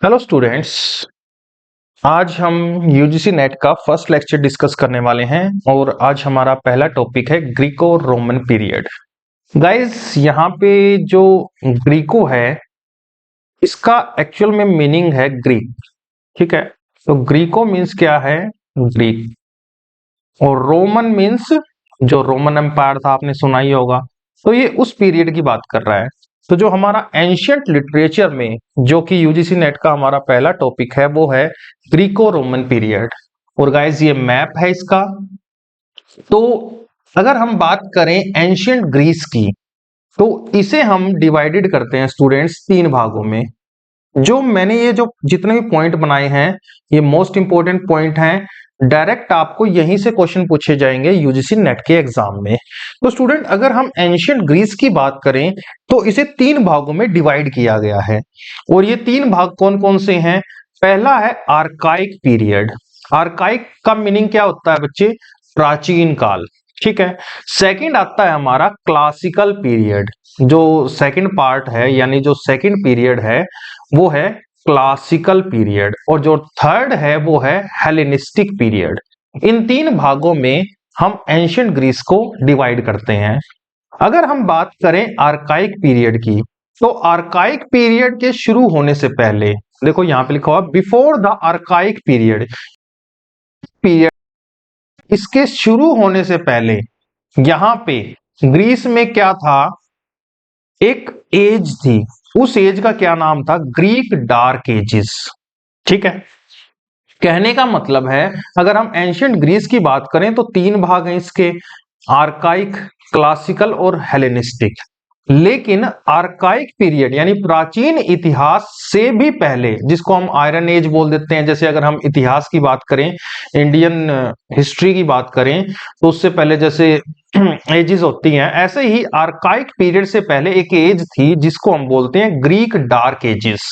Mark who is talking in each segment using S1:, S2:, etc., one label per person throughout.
S1: Hello students. आज हम UGC net का फर्स्ट लेक्चर डिस्कस करने वाले हैं और आज हमारा पहला टॉपिक है ग्रीको रोमन पीरियड। गाइस, यहाँ पे जो ग्रीको है इसका एक्चुअल में मीनिंग है ग्रीक। ठीक है, तो ग्रीको मीन्स क्या है? ग्रीक। और रोमन मीन्स जो रोमन एम्पायर था, आपने सुना ही होगा। तो ये उस पीरियड की बात कर रहा है। तो जो हमारा एंशियंट लिटरेचर में जो कि यूजीसी नेट का हमारा पहला टॉपिक है वो है ग्रीको रोमन पीरियड। और गाइस, ये मैप है इसका। तो अगर हम बात करें एंशियंट ग्रीस की, तो इसे हम डिवाइडेड करते हैं स्टूडेंट्स तीन भागों में। जो मैंने ये जो जितने भी पॉइंट बनाए हैं ये मोस्ट इंपोर्टेंट पॉइंट हैं। डायरेक्ट आपको यहीं से क्वेश्चन पूछे जाएंगे यूजीसी नेट के एग्जाम में। तो स्टूडेंट, अगर हम एंशियंट ग्रीस की बात करें तो इसे तीन भागों में डिवाइड किया गया है। और ये तीन भाग कौन कौन से हैं? पहला है आर्काइक पीरियड। आर्काइक का मीनिंग क्या होता है बच्चे? प्राचीन काल। ठीक है। सेकंड आता है हमारा क्लासिकल पीरियड। जो सेकंड पार्ट है यानी जो सेकंड पीरियड है वो है क्लासिकल पीरियड। और जो थर्ड है वो है हेलेनिस्टिक पीरियड। इन तीन भागों में हम एंशियंट ग्रीस को डिवाइड करते हैं। अगर हम बात करें आर्काइक पीरियड की, तो आर्काइक पीरियड के शुरू होने से पहले, देखो यहां पे लिखा हुआ before the archaic period. Period इसके शुरू होने से पहले यहां पे ग्रीस में क्या था? एक एज थी। उस एज का क्या नाम था? Greek dark ages. ठीक है। कहने का मतलब है, अगर हम एंशियंट ग्रीस की बात करें तो तीन भाग हैं इसके, आर्काइक, क्लासिकल और हेलेनिस्टिक। लेकिन आर्काइक पीरियड यानी प्राचीन इतिहास से भी पहले, जिसको हम आयरन एज बोल देते हैं, जैसे अगर हम इतिहास की बात करें, इंडियन हिस्ट्री की बात करें, तो उससे पहले जैसे एजेस होती हैं, ऐसे ही आर्काइक पीरियड से पहले एक एज थी जिसको हम बोलते हैं ग्रीक डार्क एजेस।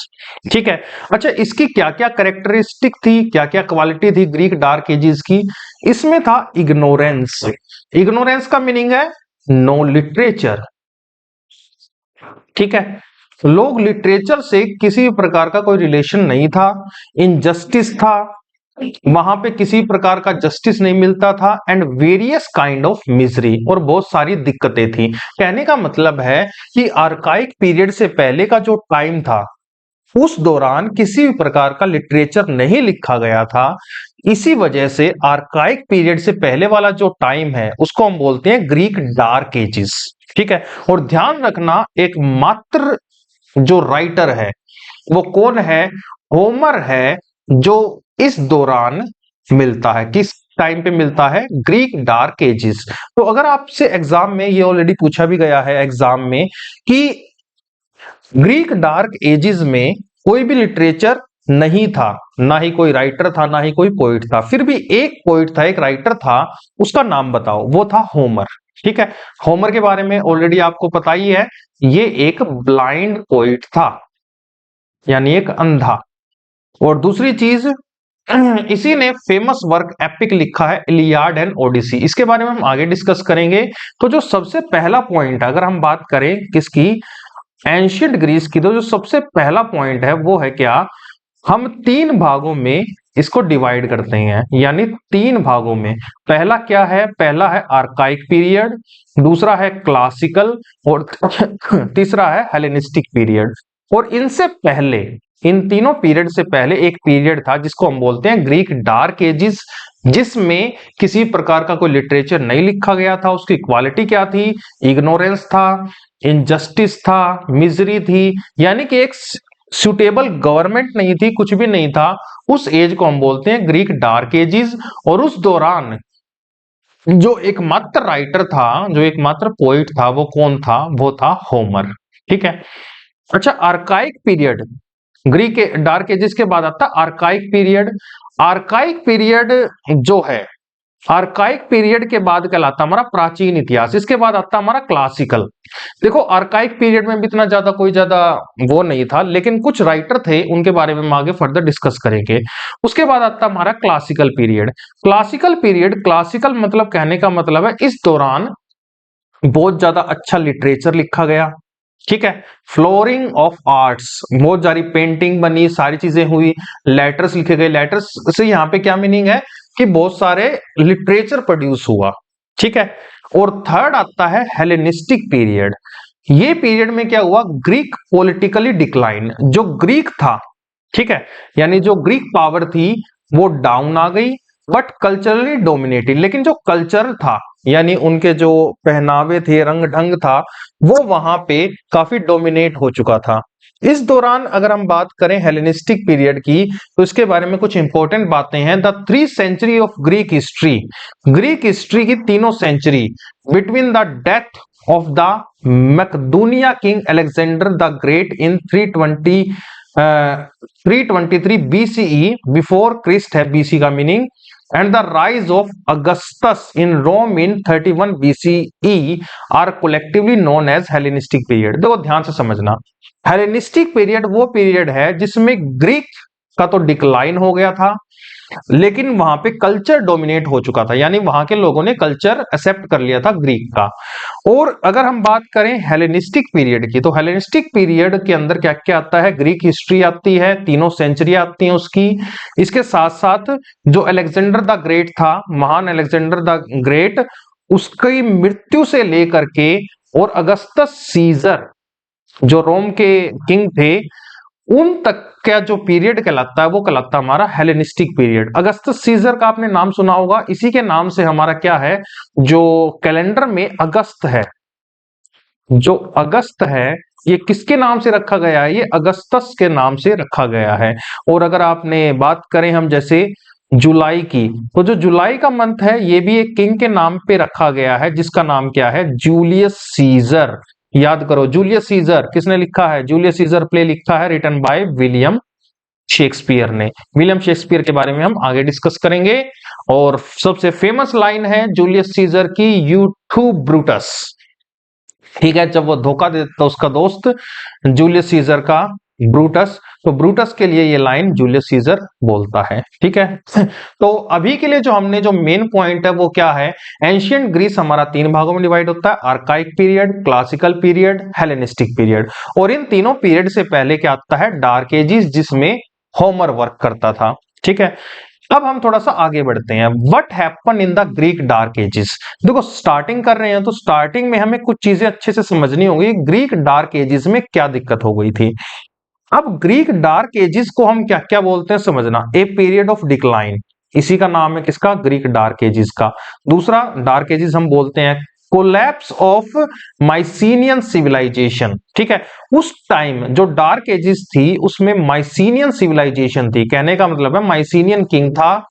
S1: ठीक है। अच्छा, इसकी क्या क्या कैरेक्टरिस्टिक थी, क्या क्या क्वालिटी थी ग्रीक डार्क एजेस की? इसमें था इग्नोरेंस। इग्नोरेंस का मीनिंग है नो लिटरेचर। ठीक है। लोग लिटरेचर से किसी प्रकार का कोई रिलेशन नहीं था। इनजस्टिस था, वहां पे किसी प्रकार का जस्टिस नहीं मिलता था। And various kind of misery, और बहुत सारी दिक्कतें थी। कहने का मतलब है कि आर्काइक पीरियड से पहले का जो टाइम था उस दौरान किसी भी प्रकार का लिटरेचर नहीं लिखा गया था। इसी वजह से आर्काइक पीरियड से पहले वाला जो टाइम है उसको हम बोलते हैं ग्रीक डार्क एजेस। ठीक है। और ध्यान रखना, एकमात्र जो राइटर है वो कौन है? होमर है, जो इस दौरान मिलता है। किस टाइम पे मिलता है? Greek dark ages. तो अगर आपसे एग्जाम में ये ऑलरेडी पूछा भी गया है एग्जाम में कि ग्रीक डार्क एजेस में कोई भी लिटरेचर नहीं था, ना ही कोई राइटर था, ना ही कोई पोइट था, फिर भी एक पोइट था, एक राइटर था, उसका नाम बताओ। वो था होमर। ठीक है। होमर के बारे में ऑलरेडी आपको पता ही है, ये एक ब्लाइंड पोइट था, यानी एक अंधा। और दूसरी चीज, इसी ने फेमस वर्क एपिक लिखा है इलियाड एंड ओडिसी। इसके बारे में हम आगे डिस्कस करेंगे। तो जो सबसे पहला पॉइंट, अगर हम बात करें किसकी? एंशियंट ग्रीस की, तो जो सबसे पहला पॉइंट है वो है क्या? हम तीन भागों में इसको डिवाइड करते हैं, यानी तीन भागों में। पहला क्या है? पहला है आर्काइक पीरियड, दूसरा है क्लासिकल, और तीसरा है हेलेनिस्टिक पीरियड। और इनसे पहले, इन तीनों पीरियड से पहले एक पीरियड था जिसको हम बोलते हैं ग्रीक डार्क एजिस, जिसमें किसी प्रकार का कोई लिटरेचर नहीं लिखा गया था। उसकी क्वालिटी क्या थी? इग्नोरेंस था, इनजस्टिस था, मिजरी थी, यानी कि एक सुटेबल गवर्नमेंट नहीं थी, कुछ भी नहीं था। उस एज को हम बोलते हैं ग्रीक डार्क एजेस। और उस दौरान जो एकमात्र राइटर था, जो एकमात्र पोइट था, वो कौन था? वो था होमर। ठीक है। अच्छा, archaic period, Greek dark ages के बाद आता है आर्काइक पीरियड। आर्काइक पीरियड जो है, आर्काइक पीरियड के बाद कहलाता हमारा प्राचीन इतिहास। इसके बाद आता हमारा क्लासिकल। देखो, आर्काइक पीरियड में भी इतना ज्यादा कोई ज्यादा वो नहीं था, लेकिन कुछ राइटर थे, उनके बारे में हम आगे फर्दर डिस्कस करेंगे। उसके बाद आता हमारा classical period. Classical period, classical मतलब, कहने का मतलब है इस दौरान बहुत ज्यादा अच्छा लिटरेचर लिखा गया। ठीक है। फ्लोरिंग ऑफ आर्ट्स, बहुत सारी पेंटिंग बनी, सारी चीजें हुई, लेटर्स लिखे गए। लेटर्स से यहाँ पे क्या मीनिंग है कि बहुत सारे लिटरेचर प्रोड्यूस हुआ, ठीक है। और थर्ड आता है हेलेनिस्टिक पीरियड। ये पीरियड में क्या हुआ, ग्रीक पॉलिटिकली डिक्लाइन, जो ग्रीक था, ठीक है, यानी जो ग्रीक पावर थी वो डाउन आ गई, बट कल्चरली डोमिनेटेड। लेकिन जो कल्चर था, यानी उनके जो पहनावे थे, रंग ढंग था, वो वहां पे काफी डोमिनेट हो चुका था। इस दौरान अगर हम बात करें हेलेनिस्टिक पीरियड की, तो इसके बारे में कुछ इंपॉर्टेंट बातें हैं। The 3 century of Greek history, Greek history की तीनों century between the death of the Macedonia king Alexander the Great in 323 BCE, before Christ है BC का meaning, and the rise of Augustus in Rome in 31 BCE are collectively known as Hellenistic period। देखो ध्यान से समझना, Hellenistic period वो period है जिसमें Greek का तो डिक्लाइन हो गया था, लेकिन वहां पे कल्चर डोमिनेट हो चुका था, यानी वहां के लोगों ने कल्चर एक्सेप्ट कर लिया था ग्रीक का। और अगर हम बात करें हेलेनिस्टिक पीरियड की, तो हेलेनिस्टिक पीरियड के अंदर क्या क्या आता है, ग्रीक हिस्ट्री आती है, तीनों सेंचुरी आती हैं उसकी। इसके साथ साथ जो अलेक्जेंडर द ग्रेट था, महान अलेक्जेंडर द ग्रेट, उसकी मृत्यु से लेकर के और अगस्तस सीजर जो रोम के किंग थे, उन तक का जो पीरियड कहलाता है वो कहलाता है हमारा हेलेनिस्टिक पीरियड। अगस्तस सीजर का आपने नाम सुना होगा, इसी के नाम से हमारा क्या है, जो कैलेंडर में अगस्त है, जो अगस्त है, ये किसके नाम से रखा गया है, ये अगस्तस के नाम से रखा गया है। और अगर आपने बात करें हम जैसे जुलाई की, तो जो जुलाई का मंथ है ये भी एक किंग के नाम पे रखा गया है, जिसका नाम क्या है, जूलियस सीजर। याद करो, जूलियस सीजर किसने लिखा है, जूलियस सीजर प्ले लिखा है रिटन बाय विलियम शेक्सपियर ने। विलियम शेक्सपियर के बारे में हम आगे डिस्कस करेंगे। और सबसे फेमस लाइन है जूलियस सीजर की, यू टू ब्रूटस, ठीक है, जब वो धोखा देता उसका दोस्त जूलियस सीजर का, ब्रूटस, तो ब्रूटस के लिए ये लाइन जूलियस सीजर बोलता है, ठीक है। तो अभी के लिए जो हमने जो मेन पॉइंट है वो क्या है, एंशियंट ग्रीस हमारा 3 भागों में डिवाइड होता है, archaic period, classical period, Hellenistic period. और इन तीनों पीरियड से पहले क्या आता है, डार्क एजिस, जिसमें होमर वर्क करता था, ठीक है। अब हम थोड़ा सा आगे बढ़ते हैं, what happen in the Greek dark ages. देखो स्टार्टिंग कर रहे हैं तो स्टार्टिंग में हमें कुछ चीजें अच्छे से समझनी होगी, ग्रीक डार्क एजेस में क्या दिक्कत हो गई थी। अब ग्रीक डार्क एजेस को हम क्या क्या बोलते हैं समझना, ए पीरियड ऑफ डिक्लाइन, इसी का नाम है किसका, ग्रीक डार्क एजेस का। दूसरा डार्क एजेस हम बोलते हैं कोलैप्स ऑफ माइसीनियन सिविलाइजेशन, ठीक है। उस टाइम जो डार्क एजेस थी उसमें माइसीनियन सिविलाइजेशन थी, कहने का मतलब है माइसीनियन किंग था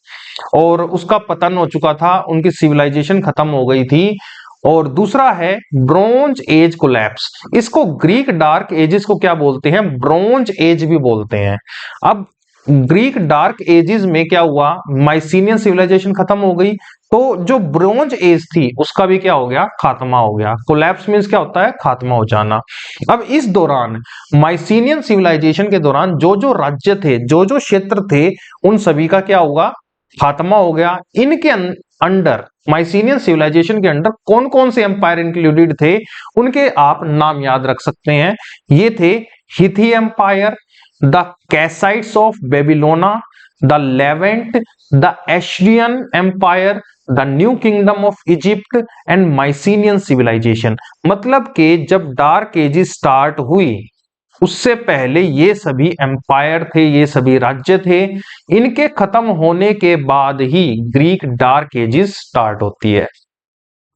S1: और उसका पतन हो चुका था, उनकी सिविलाइजेशन खत्म हो गई थी। और दूसरा है ब्रोंज एज कोलैप्स, इसको ग्रीक डार्क एजेस को क्या बोलते हैं, ब्रोंज एज भी बोलते हैं। अब ग्रीक डार्क एजेस में क्या हुआ, माइसीनियन सिविलाइजेशन खत्म हो गई, तो जो ब्रोंज एज थी उसका भी क्या हो गया, खात्मा हो गया। कोलैप्स मींस क्या होता है, खात्मा हो जाना। अब इस दौरान माइसीनियन सिविलाइजेशन के दौरान जो जो राज्य थे, जो जो क्षेत्र थे, उन सभी का क्या होगा, खात्मा हो गया। इनके अंडर, माइसीनियन सिविलाइजेशन के अंडर कौन कौन से एम्पायर इंक्लूडेड थे, उनके आप नाम याद रख सकते हैं। ये थे Hittite empire, the Kassites of Babylonia, the Levant, the Asian empire, the New Kingdom of Egypt and Mycenaean civilisation. मतलब कि जब डार्क एजेस स्टार्ट हुई उससे पहले ये सभी एम्पायर थे, ये सभी राज्य थे, इनके खत्म होने के बाद ही ग्रीक डार्क एजेस स्टार्ट होती है।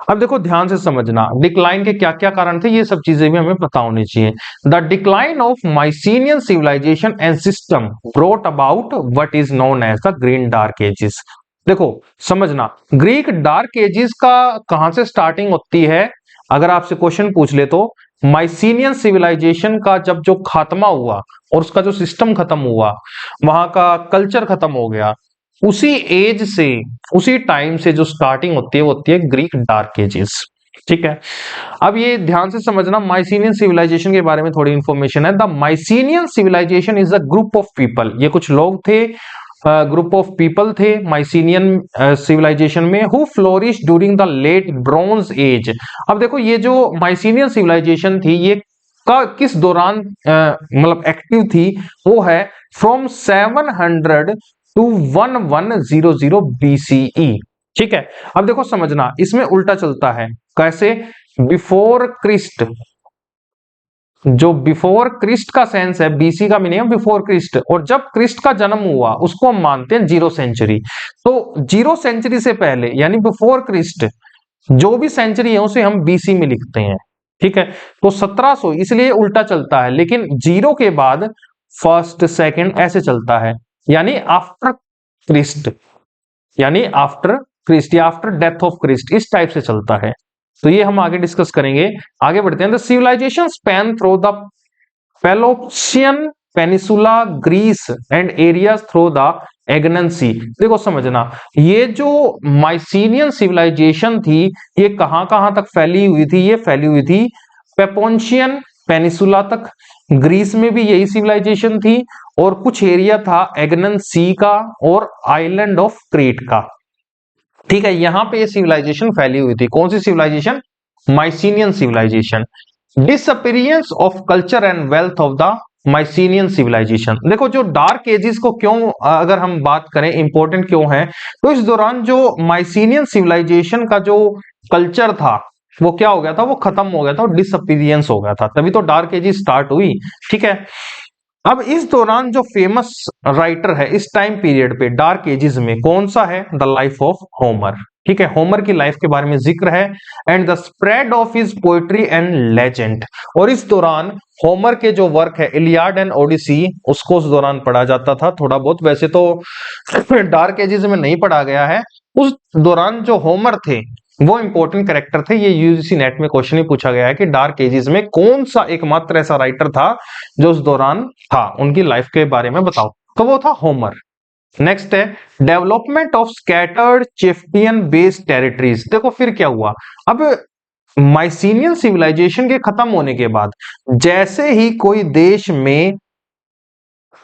S1: अब देखो ध्यान से समझना, डिक्लाइन के क्या क्या कारण थे, ये सब चीजें भी हमें पता होनी चाहिए। The decline of Mycenaean civilization and system brought about what is known as the green dark ages. देखो समझना, ग्रीक डार्क एजेस का कहां से स्टार्टिंग होती है, अगर आपसे क्वेश्चन पूछ ले तो माइसीनियन सिविलाइजेशन का जब जो खात्मा हुआ और उसका जो सिस्टम खत्म हुआ, वहां का कल्चर खत्म हो गया, उसी एज से, उसी टाइम से जो स्टार्टिंग होती है वो होती है ग्रीक डार्क एजेस, ठीक है। अब ये ध्यान से समझना, माइसीनियन सिविलाइजेशन के बारे में थोड़ी इंफॉर्मेशन है। The Mycenaean civilization is a group of people, ये कुछ लोग थे, ग्रुप ऑफ पीपल थे माइसीनियन सिविलाइजेशन में, who flourish during the late bronze age. अब देखो ये जो माइसीनियन सिविलाइजेशन थी ये किस दौरान मतलब एक्टिव थी, वो है फ्रॉम 700 टू 1100 BCE। ठीक है, अब देखो समझना, इसमें उल्टा चलता है। कैसे? बिफोर क्रिस्ट, जो बिफोर क्रिस्ट का सेंस है, बीसी का मीनिंग बिफोर क्रिस्ट, और जब क्रिस्ट का जन्म हुआ उसको हम मानते हैं 0 सेंचुरी। तो 0 सेंचुरी से पहले यानी बिफोर क्रिस्ट जो भी सेंचुरी है उसे हम बीसी में लिखते हैं। ठीक है, तो 1700 इसलिए उल्टा चलता है, लेकिन 0 के बाद फर्स्ट सेकंड ऐसे चलता है, यानी आफ्टर क्रिस्ट, यानी आफ्टर क्रिस्ट या आफ्टर डेथ ऑफ क्रिस्ट, इस टाइप से चलता है। तो ये हम आगे डिस्कस करेंगे। आगे बढ़ते हैं। The civilisation span through the Peloponnesian peninsula, Greece and areas through the Aegean sea. देखो समझना, ये जो माइसीनियन सिविलाइजेशन थी ये कहां कहां तक फैली हुई थी? ये फैली हुई थी पेपोंशियन पेनिसुला तक, ग्रीस में भी यही सिविलाइजेशन थी, और कुछ एरिया था एगनन सी का और आइलैंड ऑफ क्रीट का। ठीक है, यहां पे ये सिविलाइजेशन फैली हुई थी। कौन सी civilisation? Mycenaean civilisation. Disappearance of culture and wealth of the Mycenaean civilisation. देखो, जो डार्क एजेस को क्यों, अगर हम बात करें इंपॉर्टेंट क्यों है, तो इस दौरान जो माइसीनियन सिविलाइजेशन का जो कल्चर था वो क्या हो गया था? वो खत्म हो गया था, डिसअपीयरेंस हो गया था, तभी तो डार्क एजेस स्टार्ट हुई। ठीक है, अब इस दौरान जो फेमस राइटर है इस टाइम पीरियड पे डार्क एजेस में, कौन सा है? The life of Homer. ठीक है, होमर की लाइफ के बारे में जिक्र है, and the spread of his poetry and legend. और इस दौरान होमर के जो वर्क है इलियाड एंड ओडिसी, उसको उस दौरान पढ़ा जाता था थोड़ा बहुत, वैसे तो डार्क एजेस में नहीं पढ़ा गया है। उस दौरान जो होमर थे वो इंपॉर्टेंट कैरेक्टर थे। ये यूजीसी नेट में क्वेश्चन ही पूछा गया है कि डार्क एजेस में कौन सा एकमात्र ऐसा राइटर था जो उस दौरान था, उनकी लाइफ के बारे में बताओ। तो वो था होमर। नेक्स्ट है development of scattered chieftain based territories. देखो फिर क्या हुआ, अब माइसीनियन सिविलाइजेशन के खत्म होने के बाद जैसे ही कोई देश में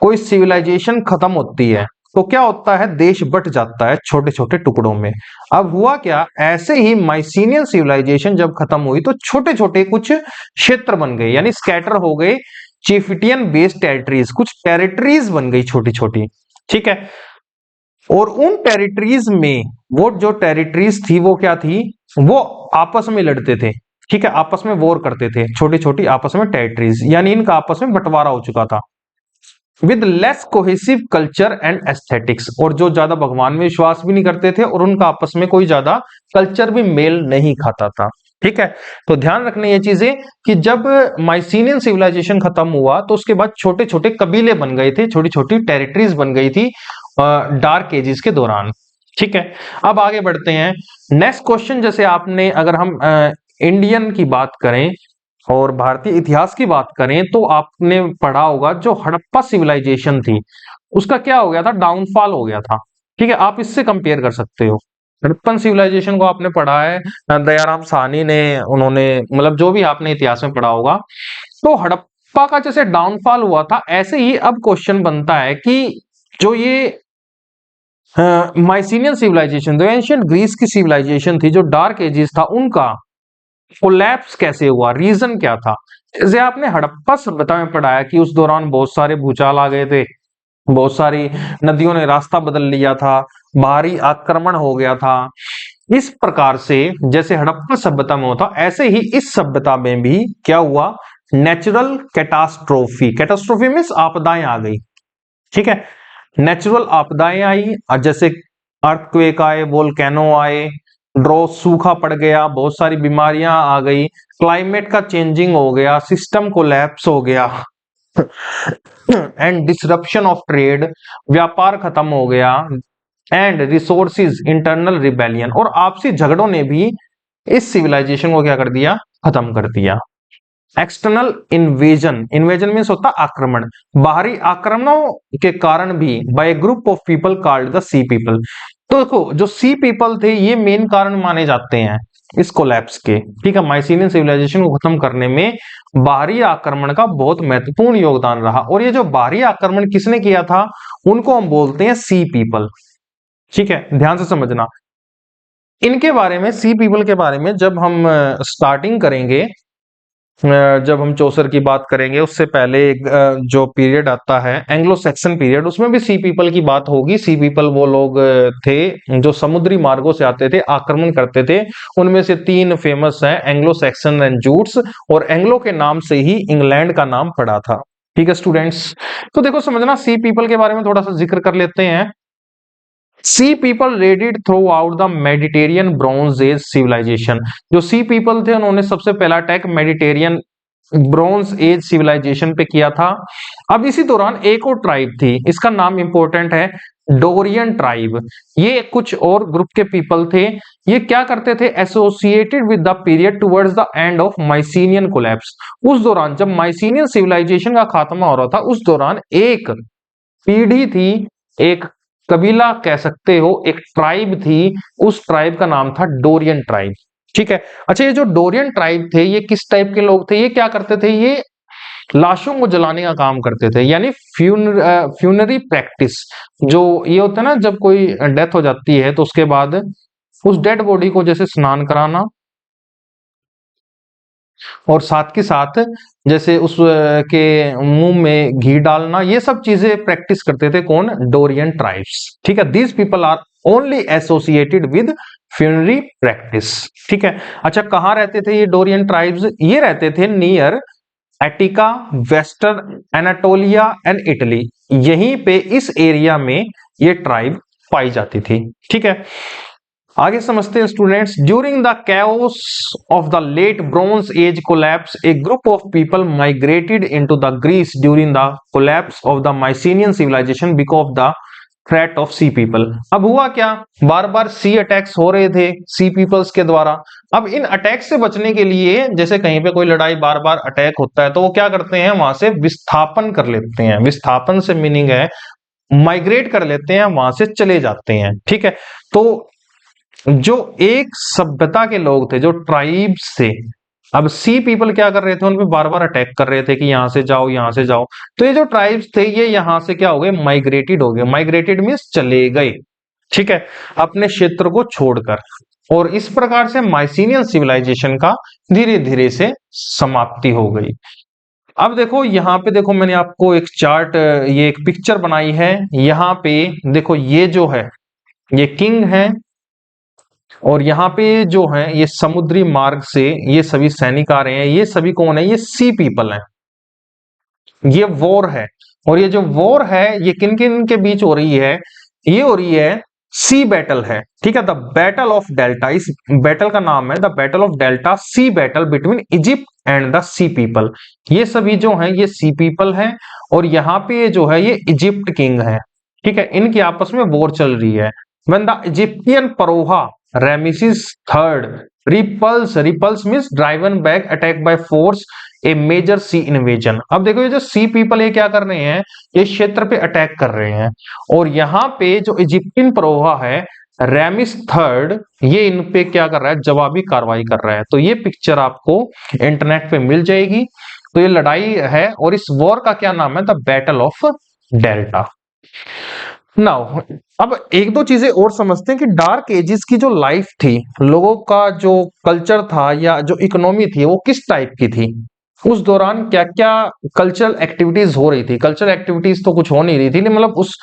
S1: कोई सिविलाइजेशन खत्म होती है तो क्या होता है? देश बट जाता है छोटे छोटे टुकड़ों में। अब हुआ क्या, ऐसे ही माइसीनियन सिविलाइजेशन जब खत्म हुई तो छोटे छोटे कुछ क्षेत्र बन गए, यानी स्कैटर हो गए चिफ्टियन बेस्ड टेरिटरीज, कुछ टेरिटरीज बन गई छोटी छोटी। ठीक है, और उन टेरिटरीज में वो जो टेरिटरीज थी वो क्या थी? वो आपस में लड़ते थे। ठीक है, आपस में वॉर करते थे, छोटी छोटी आपस में टेरिटरीज, यानी इनका आपस में बंटवारा हो चुका था। With less cohesive culture and aesthetics, और जो ज्यादा भगवान में विश्वास भी नहीं करते थे और उनका आपस में कोई ज्यादा कल्चर भी मेल नहीं खाता था। ठीक है, तो ध्यान रखने ये चीजें कि जब माइसीनियन सिविलाइजेशन खत्म हुआ तो उसके बाद छोटे छोटे कबीले बन गए थे, छोटी छोटी टेरिटरीज बन गई थी डार्क एजेस के दौरान। ठीक है, अब आगे बढ़ते हैं। नेक्स्ट क्वेश्चन, जैसे आपने, अगर हम इंडियन की बात करें और भारतीय इतिहास की बात करें तो आपने पढ़ा होगा जो हड़प्पा सिविलाइजेशन थी उसका क्या हो गया था? डाउनफॉल हो गया था। ठीक है, आप इससे कंपेयर कर सकते हो। हड़प्पन सिविलाइजेशन को आपने पढ़ा है, दयाराम साहनी ने, उन्होंने, मतलब जो भी आपने इतिहास में पढ़ा होगा, तो हड़प्पा का जैसे डाउनफॉल हुआ था ऐसे ही अब क्वेश्चन बनता है कि जो ये माइसीनियन सिविलाइजेशन, जो एंशिएंट ग्रीस की सिविलाइजेशन थी, जो डार्क एजेस था, उनका कोलैप्स कैसे हुआ, रीजन क्या था? जैसे आपने हड़प्पा सभ्यता में पढ़ाया कि उस दौरान बहुत सारे भूचाल आ गए थे, बहुत सारी नदियों ने रास्ता बदल लिया था, भारी आक्रमण हो गया था। इस प्रकार से जैसे हड़प्पा सभ्यता में होता ऐसे ही इस सभ्यता में भी क्या हुआ? नेचुरल कैटास्ट्रोफी, कैटास्ट्रोफी मीन्स आपदाएं आ गई। ठीक है, नेचुरल आपदाएं आई, जैसे अर्थक्वेक आए, वोल्केनो आए, ड्रॉ, सूखा पड़ गया, बहुत सारी बीमारियां आ गई, क्लाइमेट का चेंजिंग हो गया, सिस्टम कोलैप्स हो गया एंड डिसरप्शन ऑफ ट्रेड, व्यापार खत्म हो गया, एंड रिसोर्सेज, इंटरनल रिबेलियन, और आपसी झगड़ों ने भी इस सिविलाइजेशन को क्या कर दिया? खत्म कर दिया। एक्सटर्नल इन्वेजन, इन्वेजन मीन्स होता आक्रमण, बाहरी आक्रमणों के कारण भी, bye group of people called the sea people. तो देखो, जो सी पीपल थे ये मेन कारण माने जाते हैं इस कोलैप्स के। ठीक है, माइसीनियन सिविलाइजेशन को खत्म करने में बाहरी आक्रमण का बहुत महत्वपूर्ण योगदान रहा, और ये जो बाहरी आक्रमण किसने किया था उनको हम बोलते हैं सी पीपल। ठीक है, ध्यान से समझना इनके बारे में, सी पीपल के बारे में जब हम स्टार्टिंग करेंगे जब हम चौसर की बात करेंगे उससे पहले एक जो पीरियड आता है एंग्लो सैक्सन पीरियड, उसमें भी सी पीपल की बात होगी। सी पीपल वो लोग थे जो समुद्री मार्गों से आते थे, आक्रमण करते थे। उनमें से तीन फेमस हैं, एंग्लो सैक्सन एंड जूट्स, और एंग्लो के नाम से ही इंग्लैंड का नाम पड़ा था। ठीक है स्टूडेंट्स, तो देखो समझना, सी पीपल के बारे में थोड़ा सा जिक्र कर लेते हैं। Sea people raided throughout the Mediterranean bronze age civilization. जो सी पीपल थे उन्होंने सबसे पहला attack Mediterranean bronze age civilization पे किया था। अब इसी दौरान एक और ट्राइब थी, इसका नाम इंपॉर्टेंट है, डोरियन ट्राइब। ये कुछ और ग्रुप के पीपल थे। ये क्या करते थे, associated with the period towards the end of Mycenaean collapse. उस दौरान जब माइसीनियन सिविलाइजेशन का खात्मा हो रहा था, उस दौरान एक पीढ़ी थी, एक कबीला कह सकते हो, एक ट्राइब थी, उस ट्राइब का नाम था डोरियन ट्राइब। ठीक है। अच्छा, ये जो डोरियन ट्राइब थे ये किस टाइप के लोग थे, ये क्या करते थे, ये लाशों को जलाने का काम करते थे, यानी फ्यूनरी प्रैक्टिस। जो ये होता है ना, जब कोई डेथ हो जाती है तो उसके बाद उस डेड बॉडी को जैसे स्नान कराना, और साथ के साथ जैसे उस के मुंह में घी डालना, ये सब चीजें प्रैक्टिस करते थे कौन, डोरियन ट्राइब्स। ठीक है, these people are only associated with funerary practice. ठीक है। अच्छा, कहाँ रहते थे ये डोरियन ट्राइब्स, ये रहते थे near Etica, western Anatolia and Italy. यहीं पे इस एरिया में ये ट्राइब पाई जाती थी। ठीक है, आगे समझते हैं students. During the chaos of the late bronze age collapse, a group of people migrated into the Greece during the collapse of the Mycenaean civilization because of the threat of sea people. अब हुआ क्या, बार बार सी attacks हो रहे थे सी peoples के द्वारा। अब in attack से बचने के लिए, जैसे कहीं पे कोई लड़ाई बार बार अटैक होता है, तो वो क्या करते हैं, वहां से विस्थापन कर लेते हैं। विस्थापन से मीनिंग है माइग्रेट कर लेते हैं, वहां से चले जाते हैं। ठीक है, तो जो एक सभ्यता के लोग थे, जो ट्राइब्स थे, अब सी पीपल क्या कर रहे थे, उनपे बार बार अटैक कर रहे थे कि यहां से जाओ, यहां से जाओ। तो ये जो ट्राइब्स थे ये यहां से क्या हो गए, माइग्रेटेड हो गए। माइग्रेटेड मीन्स चले गए। ठीक है, अपने क्षेत्र को छोड़कर। और इस प्रकार से माइसीनियन सिविलाइजेशन का धीरे धीरे से समाप्ति हो गई। अब देखो यहाँ पे, देखो मैंने आपको एक चार्ट, ये एक पिक्चर बनाई है। यहाँ पे देखो, ये जो है ये किंग है, और यहाँ पे जो है ये समुद्री मार्ग से ये सभी सैनिक आ रहे हैं। ये सभी कौन है, ये सी पीपल हैं। ये वॉर है, और ये जो वॉर है ये किन किन के बीच हो रही है, ये हो रही है, सी बैटल है। ठीक है, द बैटल ऑफ डेल्टा, इस बैटल का नाम है the battle of Delta, sea battle between Egypt and the sea people. ये सभी जो हैं ये सी पीपल हैं, और यहाँ पे जो है ये इजिप्ट किंग है। ठीक है, इनकी आपस में वॉर चल रही है। when the Egyptian Paroha Ramesses III repulse means driven back, attack by force, a major sea invasion। अब देखो ये जो सी पीपल ये क्या कर रहे हैं, ये क्षेत्र पे अटैक कर रहे हैं, और यहाँ पे जो इजिप्टियन परोहा है रैमिस थर्ड, ये इन पे क्या कर रहा है, जवाबी कार्रवाई कर रहा है। तो ये पिक्चर आपको इंटरनेट पे मिल जाएगी। तो ये लड़ाई है, और इस वॉर का क्या नाम है, the battle of delta. Now अब एक दो चीजें और समझते हैं कि डार्क एजेस की जो लाइफ थी, लोगों का जो कल्चर था या जो इकोनॉमी थी, वो किस टाइप की थी, उस दौरान क्या क्या कल्चरल एक्टिविटीज हो रही थी। कल्चरल एक्टिविटीज तो कुछ हो नहीं रही थी, मतलब उस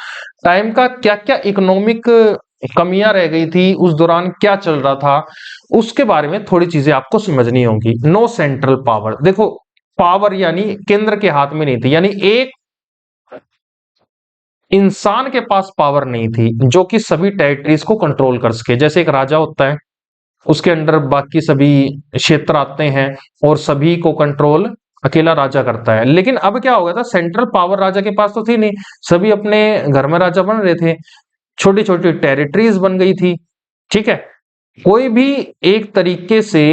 S1: टाइम का क्या क्या इकोनॉमिक कमियां रह गई थी, उस दौरान क्या चल रहा था, उसके बारे में थोड़ी चीजें आपको समझनी होंगी। नो सेंट्रल पावर, देखो पावर यानी केंद्र के हाथ में नहीं थी, यानी एक इंसान के पास पावर नहीं थी जो कि सभी टेरिटरीज को कंट्रोल कर सके। जैसे एक राजा होता है, उसके अंडर बाकी सभी क्षेत्र आते हैं, और सभी को कंट्रोल अकेला राजा करता है। लेकिन अब क्या हो गया था, सेंट्रल पावर राजा के पास तो थी नहीं, सभी अपने घर में राजा बन रहे थे, छोटी छोटी टेरिटरीज बन गई थी। ठीक है, कोई भी एक तरीके से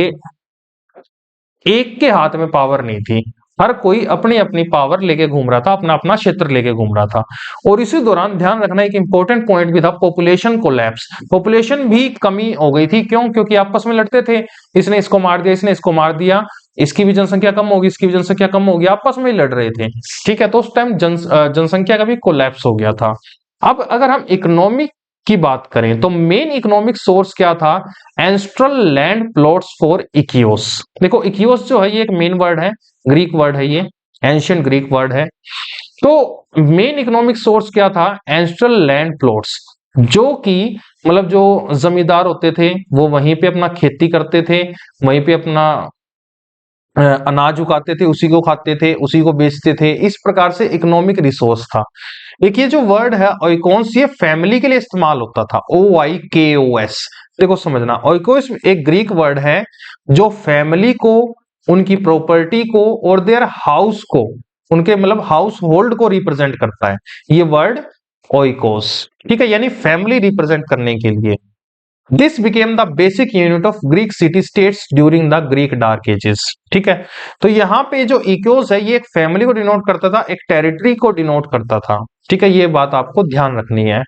S1: एक के हाथ में पावर नहीं थी, हर कोई अपनी अपनी पावर लेके घूम रहा था, अपना अपना क्षेत्र लेके घूम रहा था। और इसी दौरान ध्यान रखना एक इंपॉर्टेंट पॉइंट भी था, पॉपुलेशन कोलैप्स। पॉपुलेशन भी कमी हो गई थी, क्यों, क्योंकि आपस में लड़ते थे, इसने इसको मार दिया, इसने इसको मार दिया, इसकी भी जनसंख्या कम होगी, इसकी भी जनसंख्या कम होगी, आपस में ही लड़ रहे थे। ठीक है, तो उस टाइम जनसंख्या का भी कोलैप्स हो गया था। अब अगर हम इकोनॉमिक की बात करें तो मेन इकोनॉमिक सोर्स क्या था? एंस्ट्रल लैंड प्लॉट्स फॉर इकियोस। देखो इकियोस जो है ये एक मेन वर्ड है, ग्रीक वर्ड है, ये एंशियंट ग्रीक वर्ड है। तो मेन इकोनॉमिक सोर्स क्या था? एंस्ट्रल लैंड प्लॉट्स, जो कि मतलब जो जमींदार होते थे वो वहीं पे अपना खेती करते थे, वहीं पे अपना अनाज उगाते थे, उसी को खाते थे, उसी को बेचते थे। इस प्रकार से इकोनॉमिक रिसोर्स था। एक ये जो वर्ड है ओइकोस, ये फैमिली के लिए इस्तेमाल होता था, OIKOS। देखो समझना, ओइकोस एक ग्रीक वर्ड है जो फैमिली को, उनकी प्रॉपर्टी को और देयर हाउस को, उनके मतलब हाउस होल्ड को रिप्रेजेंट करता है ये वर्ड ओइकोस। ठीक है, यानी फैमिली रिप्रेजेंट करने के लिए। This became the basic unit of Greek city states during the Greek dark ages. ठीक है, तो यहाँ पे जो इकोस है ये एक फैमिली को डिनोट करता था, एक टेरिटरी को डिनोट करता था। ठीक है, ये बात आपको ध्यान रखनी है।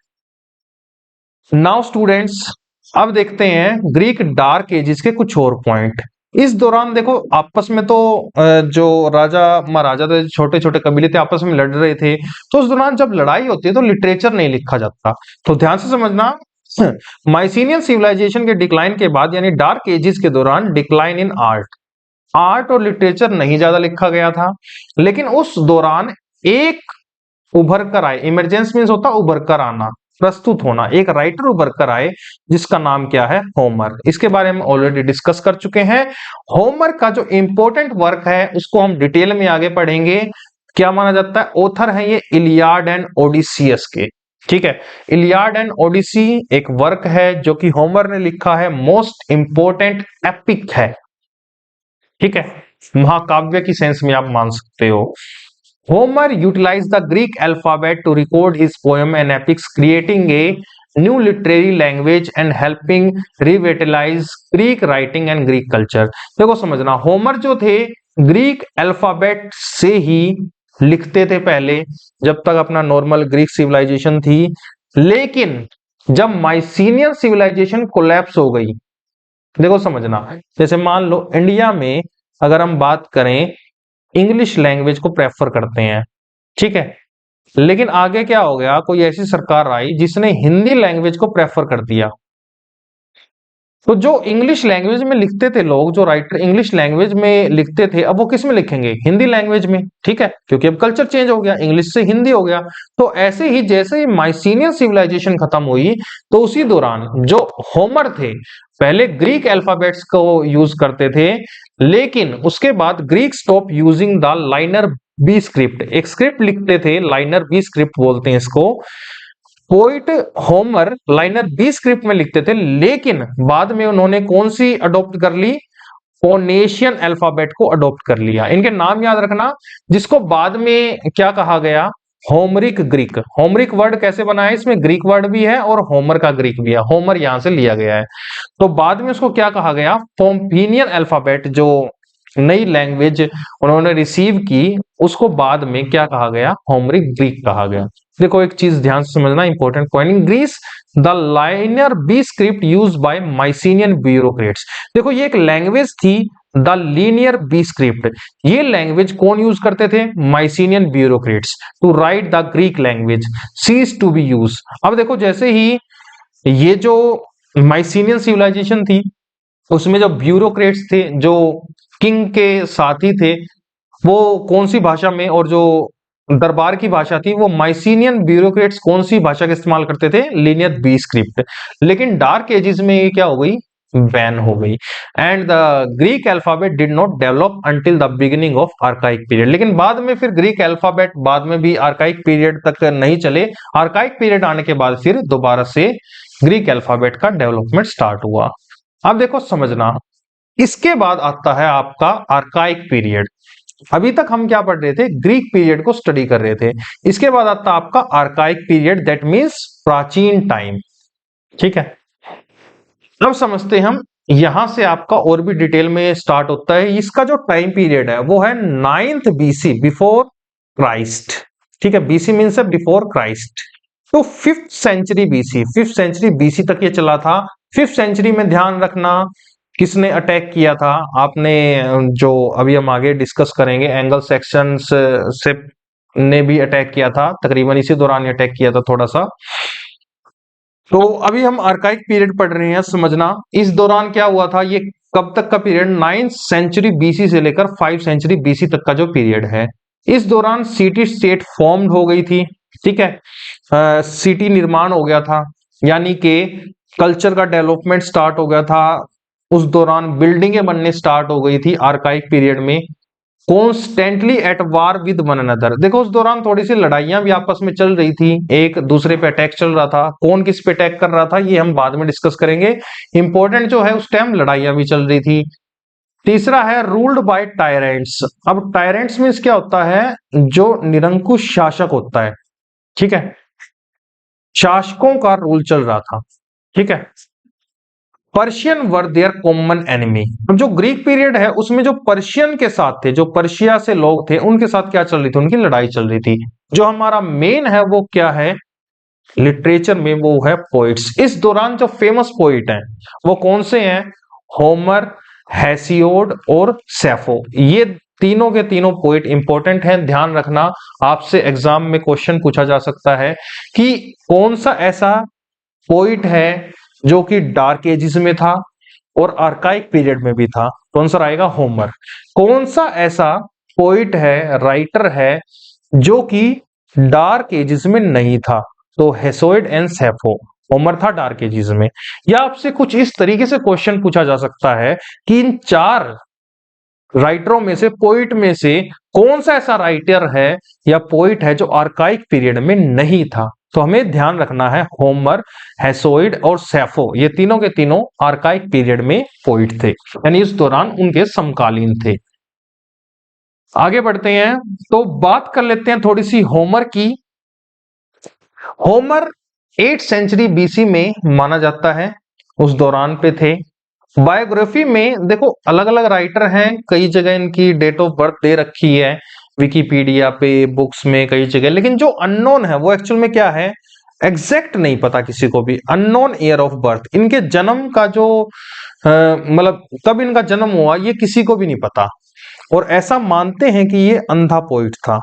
S1: नाउ स्टूडेंट्स, अब देखते हैं ग्रीक डार्क एजेस के कुछ और पॉइंट। इस दौरान देखो आपस में तो जो राजा महाराजा थे, छोटे छोटे कबीले थे, आपस में लड़ रहे थे। तो उस दौरान जब लड़ाई होती है तो लिटरेचर नहीं लिखा जाता। तो ध्यान से समझना, माइसीनियन सिविलाइजेशन के डिक्लाइन के बाद यानी डार्क एजेस के दौरान डिक्लाइन इन आर्ट, आर्ट और लिटरेचर नहीं ज्यादा लिखा गया था। लेकिन उस दौरान एक उभर कर आए, इमरजेंस मीन्स होता उभर कर आना, प्रस्तुत होना, एक राइटर उभर कर आए जिसका नाम क्या है? होमर। इसके बारे में ऑलरेडी डिस्कस कर चुके हैं। होमर का जो इंपॉर्टेंट वर्क है उसको हम डिटेल में आगे पढ़ेंगे। क्या माना जाता है? ऑथर है ये इलियाड एंड ओडिसियस के। ठीक है, इलियाड एंड ओडिसी एक वर्क है जो कि होमर ने लिखा है, मोस्ट इंपॉर्टेंट एपिक है। ठीक है, महाकाव्य की सेंस में आप मान सकते हो। Homer utilized the Greek alphabet to record his poem and epics, creating a new literary language and helping revitalize Greek writing and Greek culture। देखो समझना, होमर जो थे ग्रीक अल्फाबेट से ही लिखते थे पहले, जब तक अपना नॉर्मल ग्रीक सिविलाइजेशन थी। लेकिन जब माइसीनियन सिविलाइजेशन कोलैप्स हो गई, देखो समझना, जैसे मान लो इंडिया में अगर हम बात करें इंग्लिश लैंग्वेज को प्रेफर करते हैं। ठीक है, लेकिन आगे क्या हो गया, कोई ऐसी सरकार आई जिसने हिंदी लैंग्वेज को प्रेफर कर दिया। तो जो इंग्लिश लैंग्वेज में लिखते थे लोग, जो राइटर इंग्लिश लैंग्वेज में लिखते थे, अब वो किस में लिखेंगे? हिंदी लैंग्वेज में। ठीक है, क्योंकि अब कल्चर चेंज हो गया, इंग्लिश से हिंदी हो गया। तो ऐसे ही जैसे ही माइसीनियन सिविलाइजेशन खत्म हुई, तो उसी दौरान जो होमर थे पहले ग्रीक अल्फाबेट्स को यूज करते थे, लेकिन उसके बाद Greek stop using the linear B script. एक स्क्रिप्ट लिखते थे, लाइनर बी स्क्रिप्ट बोलते हैं इसको। Poet Homer linear B script में लिखते थे, लेकिन बाद में उन्होंने कौन सी अडॉप्ट कर ली? फोनेशियन अल्फाबेट को अडॉप्ट कर लिया। इनके नाम याद रखना, जिसको बाद में क्या कहा गया? Homeric Greek. होमरिक वर्ड कैसे बना है? इसमें ग्रीक वर्ड भी है और होमर का ग्रीक भी है, होमर यहां से लिया गया है। तो बाद में उसको क्या कहा गया? पोम्पिनियन अल्फाबेट, जो नई लैंग्वेज उन्होंने रिसीव की, उसको बाद में क्या कहा गया? होमरिक ग्रीक कहा गया। देखो एक चीज ध्यान से समझना, important point, in Greece the linear B script use by Mycenaean bureaucrats. देखो ये एक लैंग्वेज थी, द लीनियर बी स्क्रिप्ट। ये लैंग्वेज कौन यूज करते थे? Mycenaean bureaucrats. To write the Greek language cease to be use. अब देखो जैसे ही ये जो माइसीनियन सिविलाइजेशन थी, उसमें जो ब्यूरोक्रेट्स थे, जो किंग के साथी थे, वो कौन सी भाषा में, और जो दरबार की भाषा थी, वो माइसीनियन ब्यूरोक्रेट्स कौन सी भाषा का इस्तेमाल करते थे? Linear B script. लेकिन डार्क एजेस में ये क्या हो गई? बैन हो गई। And the Greek alphabet did not develop until the beginning of archaic period. लेकिन बाद में फिर ग्रीक अल्फाबेट बाद में भी आर्काइक पीरियड तक नहीं चले। आर्काइक पीरियड आने के बाद फिर दोबारा से ग्रीक अल्फाबेट का डेवलपमेंट स्टार्ट हुआ। अब देखो समझना, इसके बाद आता है आपका आर्काइक पीरियड। अभी तक हम क्या पढ़ रहे थे? ग्रीक पीरियड को स्टडी कर रहे थे। इसके बाद आता है आपका आर्काइक पीरियड, दैट मींस प्राचीन टाइम। ठीक है, अब समझते हैं हम, यहां से आपका और भी डिटेल में स्टार्ट होता है। इसका जो टाइम पीरियड है वो है 9th BC, बिफोर क्राइस्ट। ठीक है, बीसी मीन्स है बिफोर क्राइस्ट। तो 5th century BC, 5th century BC तक ये चला था। 5th सेंचुरी में ध्यान रखना किसने अटैक किया था? आपने जो अभी हम आगे डिस्कस करेंगे, एंगल सेक्शंस से ने भी अटैक किया था, तकरीबन इसी दौरान अटैक किया था थोड़ा सा। तो अभी हम आर्काइक पीरियड पढ़ रहे हैं, समझना इस दौरान क्या हुआ था। ये कब तक का पीरियड, 9th सेंचुरी बीसी से लेकर 5 सेंचुरी बीसी तक का जो पीरियड है, इस दौरान सिटी स्टेट फॉर्म्ड हो गई थी। ठीक है, सिटी निर्माण हो गया था, यानी कि कल्चर का डेवलपमेंट स्टार्ट हो गया था। उस दौरान बिल्डिंगें बनने स्टार्ट हो गई थी आर्काइक पीरियड में। Constantly at war with one another, देखो उस दौरान थोड़ी सी लड़ाइयां भी आपस में चल रही थी, एक दूसरे पे अटैक चल रहा था। कौन किस पे अटैक कर रहा था ये हम बाद में डिस्कस करेंगे। इंपॉर्टेंट जो है उस टाइम लड़ाइयां भी चल रही थी। तीसरा है रूल्ड बाय टायरेंट्स। अब टायरेंट्स मींस क्या होता है, जो निरंकुश शासक होता है। ठीक है, शासकों का रूल चल रहा था। ठीक है, Persian were their common enemy. जो ग्रीक पीरियड है उसमें जो पर्शियन के साथ थे, जो पर्शिया से लोग थे, उनके साथ क्या चल रही थी, उनकी लड़ाई चल रही थी। जो हमारा मेन है वो क्या है लिटरेचर में, वो है पोइट्स। इस दौरान जो फेमस पोइट हैं वो कौन से हैं, होमर, हेसियोड और सैफो। ये तीनों के तीनों पोइट इंपॉर्टेंट हैं, ध्यान रखना। आपसे एग्जाम में क्वेश्चन पूछा जा सकता है कि कौन सा ऐसा पोइट है जो कि डार्क एजिस में था और आर्काइक पीरियड में भी था। तो आंसर आएगा होमर। कौन सा ऐसा पोइट है, राइटर है, जो कि डार्क एजिस में नहीं था, तो हेसोइड एंड सैफो। होमर था डार्क एजिस में। या आपसे कुछ इस तरीके से क्वेश्चन पूछा जा सकता है कि इन चार राइटरों में से, पोइट में से कौन सा ऐसा राइटर है या पोइट है जो आर्काइक पीरियड में नहीं था। तो हमें ध्यान रखना है होमर, हेसोइड और सैफो, ये तीनों के तीनों आर्काइक पीरियड में पोइट थे, यानी इस दौरान उनके समकालीन थे। आगे बढ़ते हैं तो बात कर लेते हैं थोड़ी सी होमर की। होमर 8th सेंचुरी बीसी में माना जाता है, उस दौरान पे थे। बायोग्राफी में देखो अलग अलग राइटर हैं, कई जगह इनकी डेट ऑफ बर्थ दे रखी है विकिपीडिया पे, बुक्स में, कई जगह। लेकिन जो अननोन है वो एक्चुअल में क्या है, एग्जैक्ट नहीं पता किसी को भी। अननोन ईयर ऑफ बर्थ, इनके जन्म का जो मतलब कब इनका जन्म हुआ ये किसी को भी नहीं पता। और ऐसा मानते हैं कि ये अंधा पोइट था।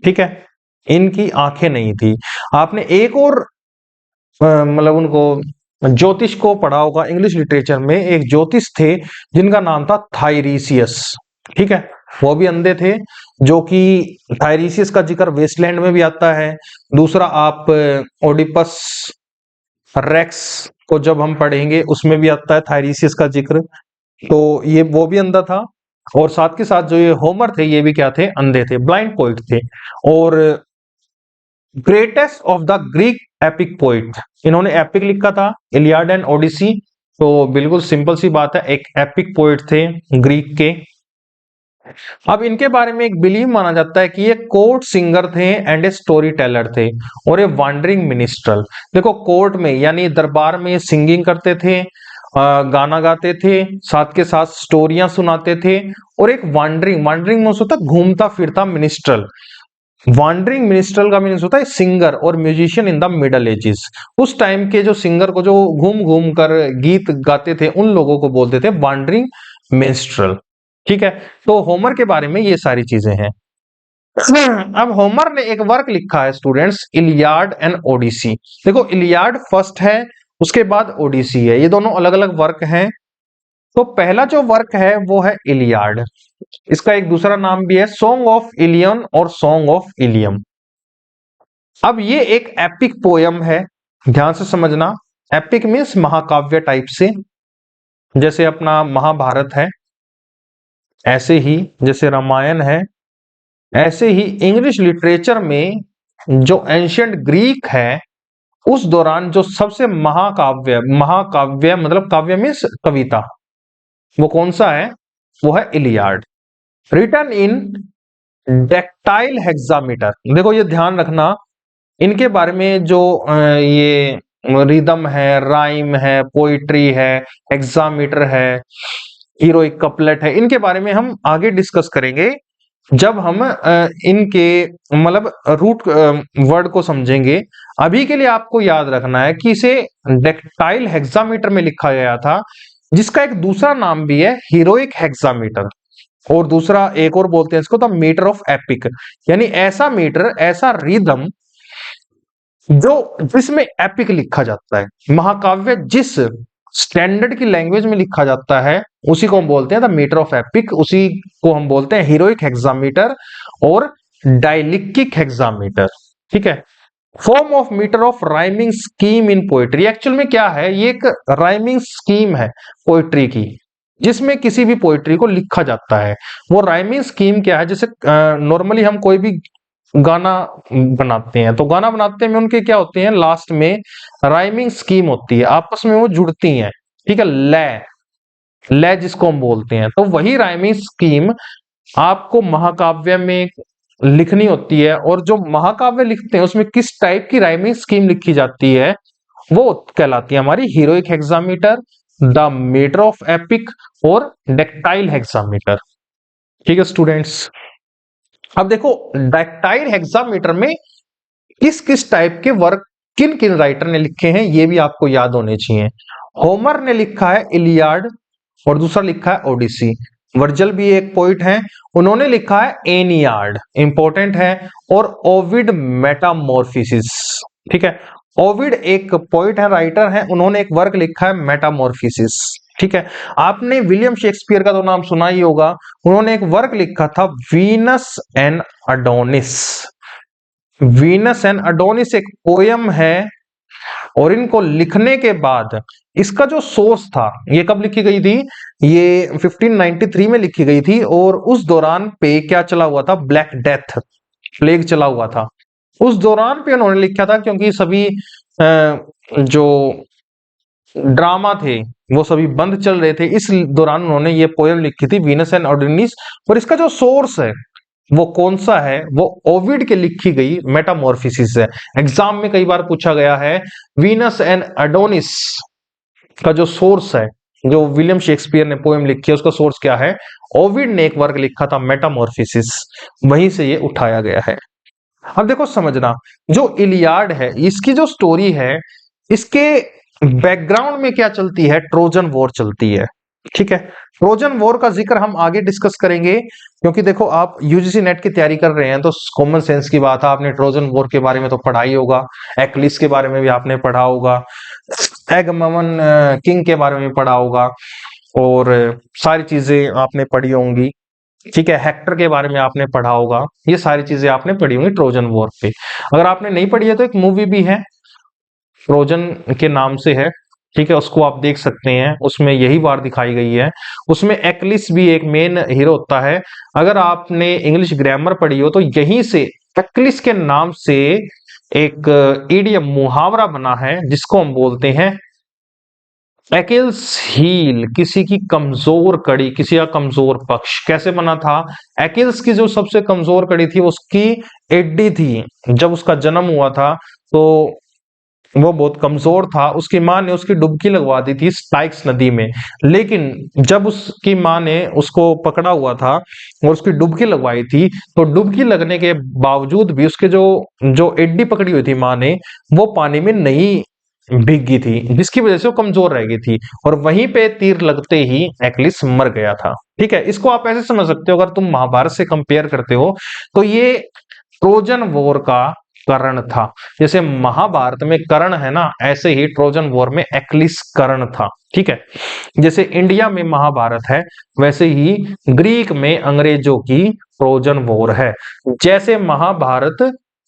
S1: ठीक है, इनकी आंखें नहीं थी। आपने एक और मतलब उनको ज्योतिष को पढ़ा होगा इंग्लिश लिटरेचर में, एक ज्योतिष थे जिनका नाम था थाइरीसियस। ठीक है, वो भी अंधे थे, जो कि थाइरीसियस का जिक्र वेस्टलैंड में भी आता है। दूसरा आप ओडिपस रेक्स को जब हम पढ़ेंगे उसमें भी आता है थाइरीसियस का जिक्र। तो ये वो भी अंधा था, और साथ के साथ जो ये होमर थे ये भी क्या थे, अंधे थे, ब्लाइंड पोइट थे। और greatest of the Greek epic poet, इन्होंने एपिक लिखा था, इलियाड एंड ओडिसी। तो बिल्कुल सिंपल सी बात है, एक एपिक पोइट थे ग्रीक के। अब इनके बारे में एक बिलीव माना जाता है कि ये कोर्ट सिंगर थे एंड ए स्टोरी टेलर थे, और ए वांडरिंग मिनिस्ट्रल। देखो कोर्ट में यानी दरबार में सिंगिंग करते थे, गाना गाते थे, साथ के साथ स्टोरियां सुनाते थे। और एक वांडरिंग, वांडरिंग मीन्स होता है घूमता फिरता, मिनिस्ट्रल। वांडरिंग मिनिस्ट्रल का मीन्स होता है सिंगर और musician in the middle edges. उस टाइम के जो सिंगर को जो घूम घूम कर गीत गाते थे उन लोगों को बोलते थे वांडरिंग मिनिस्ट्रल। ठीक है, तो होमर के बारे में ये सारी चीजें हैं। अब होमर ने एक वर्क लिखा है स्टूडेंट्स, इलियाड एंड ओडिसी। देखो इलियाड फर्स्ट है, उसके बाद ओडिसी है, ये दोनों अलग अलग वर्क हैं। तो पहला जो वर्क है वो है इलियाड। इसका एक दूसरा नाम भी है सॉन्ग ऑफ इलियन और सॉन्ग ऑफ इलियम। अब ये एक एपिक पोयम है, ध्यान से समझना। एपिक मीन्स महाकाव्य टाइप से, जैसे अपना महाभारत है, ऐसे ही जैसे रामायण है, ऐसे ही इंग्लिश लिटरेचर में जो एंशियंट ग्रीक है उस दौरान जो सबसे महाकाव्य, महाकाव्य मतलब काव्य मीन्स कविता, वो कौन सा है, वो है Iliad. Written in dactylic hexameter. देखो ये ध्यान रखना, इनके बारे में जो ये रिदम है, राइम है, पोइट्री है, हेक्सामीटर है, हीरोइक कपलेट है, इनके बारे में हम आगे डिस्कस करेंगे जब हम इनके मतलब रूट वर्ड को समझेंगे। अभी के लिए आपको याद रखना है कि इसे डेक्टाइल हेक्सामीटर में लिखा गया था, जिसका एक दूसरा नाम भी है हीरोइक हेक्सामीटर, और दूसरा एक और बोलते हैं इसको द मीटर ऑफ एपिक, यानी ऐसा मीटर, ऐसा रिदम जो जिसमें एपिक लिखा जाता है, महाकाव्य जिस स्टैंडर्ड की लैंग्वेज में लिखा जाता है उसी को हम बोलते हैं द मीटर ऑफ एपिक, उसी को हम बोलते हैं हीरोइक हेक्सामीटर और डायलिक्टिक हेक्सामीटर। ठीक है, form of meter of rhyming scheme in poetry. Actual में क्या है, ये एक राइमिंग स्कीम है पोएट्री की, जिसमें किसी भी पोएट्री को लिखा जाता है। वो राइमिंग स्कीम क्या है, जैसे नॉर्मली हम कोई भी गाना बनाते हैं, तो गाना बनाते में उनके क्या होते हैं, लास्ट में राइमिंग स्कीम होती है, आपस में वो जुड़ती हैं। ठीक है, लय, लय जिसको हम बोलते हैं, तो वही राइमिंग स्कीम आपको महाकाव्य में लिखनी होती है। और जो महाकाव्य लिखते हैं उसमें किस टाइप की राइमिंग स्कीम लिखी जाती है वो कहलाती है हमारी heroic hexameter, the meter of epic और डेक्टाइल हेक्सामीटर। ठीक है स्टूडेंट्स, अब देखो डेक्टाइल हेक्सामीटर में किस किस टाइप के वर्क किन किन राइटर ने लिखे हैं ये भी आपको याद होने चाहिए। होमर ने लिखा है इलियाड और दूसरा लिखा है ओडिसी। वर्जल भी एक पोइट हैं, उन्होंने लिखा है एनियाड, इंपॉर्टेंट है। और ओविड मेटामॉर्फिसिस। ठीक है, ओविड एक पोइट है, राइटर है, उन्होंने एक वर्क लिखा है मेटामॉर्फिसिस। ठीक है, आपने विलियम शेक्सपियर का तो नाम सुना ही होगा, उन्होंने एक वर्क लिखा था Venus and Adonis. Venus and Adonis एक पोयम है, और इनको लिखने के बाद इसका जो सोर्स था, ये कब लिखी गई थी, ये 1593 में लिखी गई थी। और उस दौरान पे क्या चला हुआ था, ब्लैक डेथ, प्लेग चला हुआ था। उस दौरान पे उन्होंने लिखा था, क्योंकि सभी जो ड्रामा थे वो सभी बंद चल रहे थे, इस दौरान उन्होंने ये पोयम लिखी थी वीनस एंड अडोनिस। और इसका जो सोर्स है वो कौन सा है, वो ओविड के लिखी गई मेटामॉर्फिसिस है। एग्जाम में कई बार पूछा गया है वीनस एंड एडोनिस का जो सोर्स है, जो विलियम शेक्सपियर ने पोएम लिखी है उसका सोर्स क्या है, ओविड ने एक वर्क लिखा था मेटामॉर्फिसिस, वहीं से ये उठाया गया है। अब देखो समझना, जो इलियाड है इसकी जो स्टोरी है, इसके बैकग्राउंड में क्या चलती है, ट्रोजन वॉर चलती है। ठीक है, ट्रोजन वॉर का जिक्र हम आगे डिस्कस करेंगे, क्योंकि देखो आप यूजीसी नेट की तैयारी कर रहे हैं तो कॉमन सेंस की बात है, आपने ट्रोजन वॉर के बारे में तो पढ़ा ही होगा, एक्लिस के बारे में भी आपने पढ़ा होगा, एगमन किंग के बारे में पढ़ा होगा, और सारी चीजें आपने पढ़ी होंगी। ठीक है, हेक्टर के बारे में आपने पढ़ा होगा, ये सारी चीजें आपने पढ़ी होंगी ट्रोजन वॉर पे। अगर आपने नहीं पढ़ी है तो एक मूवी भी है ट्रोजन के नाम से है। ठीक है, उसको आप देख सकते हैं, उसमें यही वार दिखाई गई है। उसमें एक्लिस भी एक मेन हीरो होता है। अगर आपने इंग्लिश ग्रामर पढ़ी हो तो यहीं से एक्लिस के नाम से एक इडियम मुहावरा बना है, जिसको हम बोलते हैं एक्लिस हील, किसी की कमजोर कड़ी, किसी का कमजोर पक्ष। कैसे बना था, एक्लिस की जो सबसे कमजोर कड़ी थी उसकी एडी थी। जब उसका जन्म हुआ था तो वो बहुत कमजोर था, उसकी माँ ने उसकी डुबकी लगवा दी थी स्टाइक्स नदी में। लेकिन जब उसकी माँ ने उसको पकड़ा हुआ था और उसकी डुबकी लगवाई थी, तो डुबकी लगने के बावजूद भी उसके जो जो एड्डी पकड़ी हुई थी माँ ने, वो पानी में नहीं भीगी थी, जिसकी वजह से वो कमजोर रह गई थी। और वहीं पे तीर लगते ही एक्लिस मर गया था। ठीक है, इसको आप ऐसे समझ सकते हो, अगर तुम महाभारत से कंपेयर करते हो तो ये ट्रोजन वॉर का कर्ण था। जैसे महाभारत में कर्ण है ना, ऐसे ही ट्रोजन वॉर में एक्लिस कर्ण था। ठीक है, जैसे इंडिया में महाभारत है, वैसे ही ग्रीक में अंग्रेजों की ट्रोजन वॉर है। जैसे महाभारत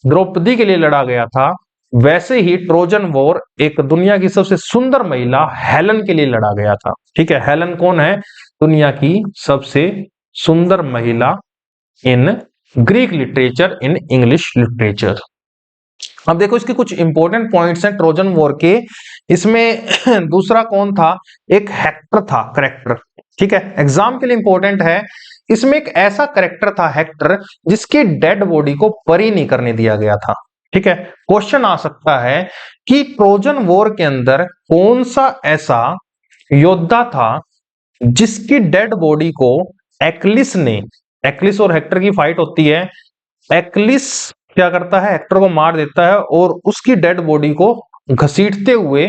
S1: द्रौपदी के लिए लड़ा गया था, वैसे ही ट्रोजन वॉर एक दुनिया की सबसे सुंदर महिला हेलन के लिए लड़ा गया था। ठीक है, हेलन कौन है, दुनिया की सबसे सुंदर महिला in Greek literature, in English literature. अब देखो इसके कुछ इंपॉर्टेंट पॉइंट्स हैं ट्रोजन वॉर के। इसमें दूसरा कौन था, एक हेक्टर था करेक्टर। ठीक है, एग्जाम के लिए इंपॉर्टेंट है। इसमें एक ऐसा करेक्टर था हेक्टर, जिसकी डेड बॉडी को परी नहीं करने दिया गया था। ठीक है, क्वेश्चन आ सकता है कि ट्रोजन वॉर के अंदर कौन सा ऐसा योद्धा था जिसकी डेड बॉडी को एक्लिस ने, एक्लिस और हेक्टर की फाइट होती है, एक्लिस क्या करता है, हेक्टर को मार देता है और उसकी डेड बॉडी को घसीटते हुए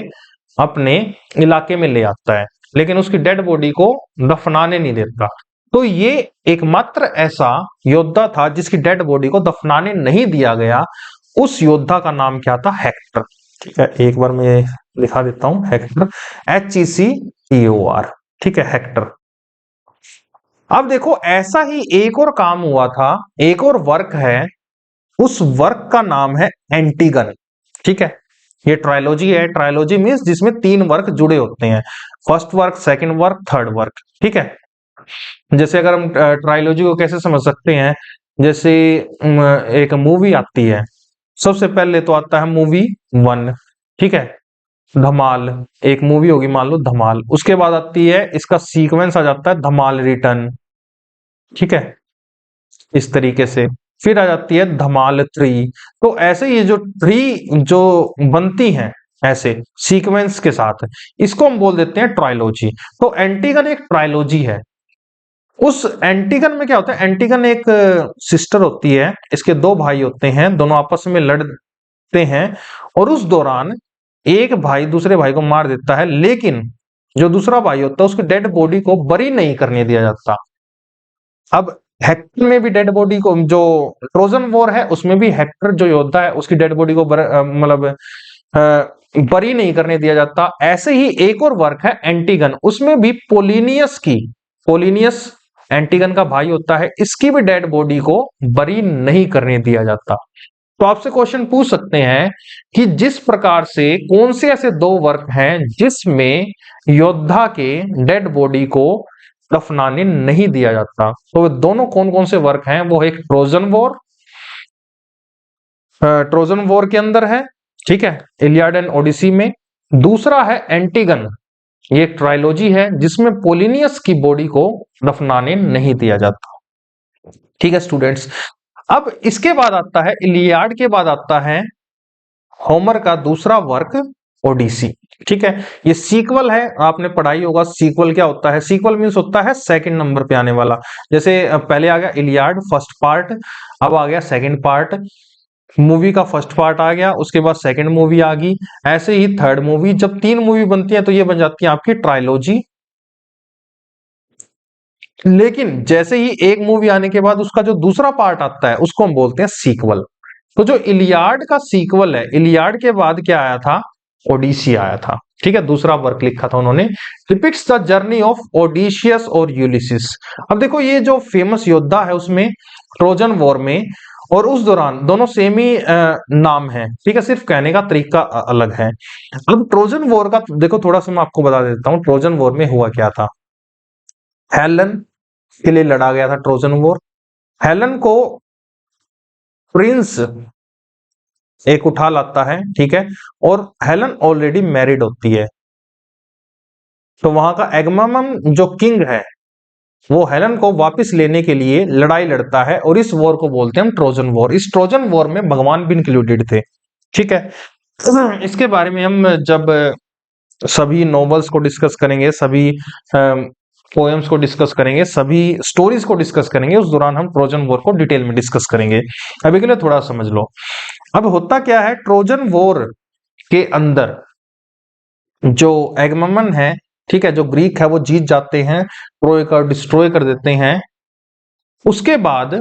S1: अपने इलाके में ले आता है, लेकिन उसकी डेड बॉडी को दफनाने नहीं देता। तो ये एकमात्र ऐसा योद्धा था जिसकी डेड बॉडी को दफनाने नहीं दिया गया, उस योद्धा का नाम क्या था? हेक्टर। ठीक है, एक बार मैं लिखा देता हूं, हेक्टर, HECTOR। ठीक है, हेक्टर। अब देखो ऐसा ही एक और काम हुआ था, एक और वर्क है, उस वर्क का नाम है एंटीगन। ठीक है, ये ट्रायोलॉजी है। ट्रायोलॉजी मीन्स जिसमें 3 वर्क जुड़े होते हैं, first work, second work, third work. ठीक है, जैसे अगर हम ट्रायोलॉजी को कैसे समझ सकते हैं, जैसे एक मूवी आती है, सबसे पहले तो आता है मूवी 1। ठीक है, धमाल, एक मूवी होगी मान लो धमाल, उसके बाद आती है, इसका सीक्वेंस आ जाता है धमाल रिटर्न। ठीक है, इस तरीके से फिर आ जाती है धमाल 3। तो ऐसे ये जो 3 जो बनती हैं ऐसे सीक्वेंस के साथ, इसको हम बोल देते हैं ट्रायोलॉजी। तो एंटीगन एक ट्रायोलॉजी है। उस एंटीगन में क्या होता है, एंटीगन एक सिस्टर होती है, इसके 2 भाई होते हैं, दोनों आपस में लड़ते हैं, और उस दौरान एक भाई दूसरे भाई को मार देता है, लेकिन जो दूसरा भाई होता है उसकी डेड बॉडी को बरी नहीं करने दिया जाता। अब हेक्टर में भी डेड बॉडी को, जो ट्रोजन वॉर है उसमें भी हेक्टर जो योद्धा है उसकी डेड बॉडी को मतलब बरी नहीं करने दिया जाता। ऐसे ही एक और वर्क है एंटीगन, उसमें भी पोलिनियस एंटीगन का भाई होता है, इसकी भी डेड बॉडी को बरी नहीं करने दिया जाता। तो आपसे क्वेश्चन पूछ सकते हैं कि जिस प्रकार से कौन से ऐसे 2 वर्क हैं जिसमें योद्धा के डेड बॉडी को दफनाने नहीं दिया जाता, तो वे दोनों कौन कौन से वर्क हैं? वो एक ट्रोजन वॉर के अंदर है, ठीक है, इलियाड एंड ओडिसी में। दूसरा है एंटीगन, ये एक ट्रायोलॉजी है जिसमें पोलिनियस की बॉडी को दफनाने नहीं दिया जाता। ठीक है स्टूडेंट्स, अब इसके बाद आता है, इलियाड के बाद आता है होमर का दूसरा वर्क ओडिसी। ठीक है, ये सीक्वल है, आपने पढ़ाई होगा सीक्वल क्या होता है। सीक्वल मींस होता है सेकंड नंबर पे आने वाला। जैसे पहले आ गया इलियाड फर्स्ट पार्ट, अब आ गया सेकंड पार्ट, मूवी का फर्स्ट पार्ट आ गया, उसके बाद सेकंड मूवी आ गई, ऐसे ही थर्ड मूवी। जब 3 मूवी बनती है तो ये बन जाती है आपकी ट्रायोलॉजी। लेकिन जैसे ही एक मूवी आने के बाद उसका जो दूसरा पार्ट आता है उसको हम बोलते हैं सीक्वल। तो जो इलियाड का सीक्वल है, इलियाड के बाद क्या आया था? ओडिसी आया था। ठीक है, दूसरा वर्क लिखा था उन्होंने, डिपिक्ट्स द जर्नी ऑफ ओडिशियस और यूलिसिस। अब देखो ये जो फेमस योद्धा है उसमें ट्रोजन वॉर में और उस दौरान दोनों सेम ही नाम है। ठीक है, सिर्फ कहने का तरीका अलग है। अब ट्रोजन वॉर का देखो थोड़ा सा मैं आपको बता देता हूं, ट्रोजन वॉर में हुआ क्या था। हेलन के लिए लड़ा गया था ट्रोजन वॉर। हेलन को प्रिंस एक उठा लाता है, ठीक है, और हेलन ऑलरेडी मैरिड होती है। तो वहां का एगमामन जो किंग है वो हेलन को वापस लेने के लिए लड़ाई लड़ता है, और इस वॉर को बोलते हैं हम ट्रोजन वॉर। इस ट्रोजन वॉर में भगवान भी इंक्लूडेड थे। ठीक है, इसके बारे में हम जब सभी नॉवेल्स को डिस्कस करेंगे, सभी पोएम्स को डिस्कस करेंगे, सभी स्टोरीज को डिस्कस करेंगे, उस दौरान हम ट्रोजन वॉर को डिटेल में डिस्कस करेंगे। अभी के लिए थोड़ा समझ लो। अब होता क्या है, ट्रोजन वॉर के अंदर जो एगममन है, ठीक है, जो ग्रीक है वो जीत जाते हैं, ट्रोय का डिस्ट्रॉय कर देते हैं। उसके बाद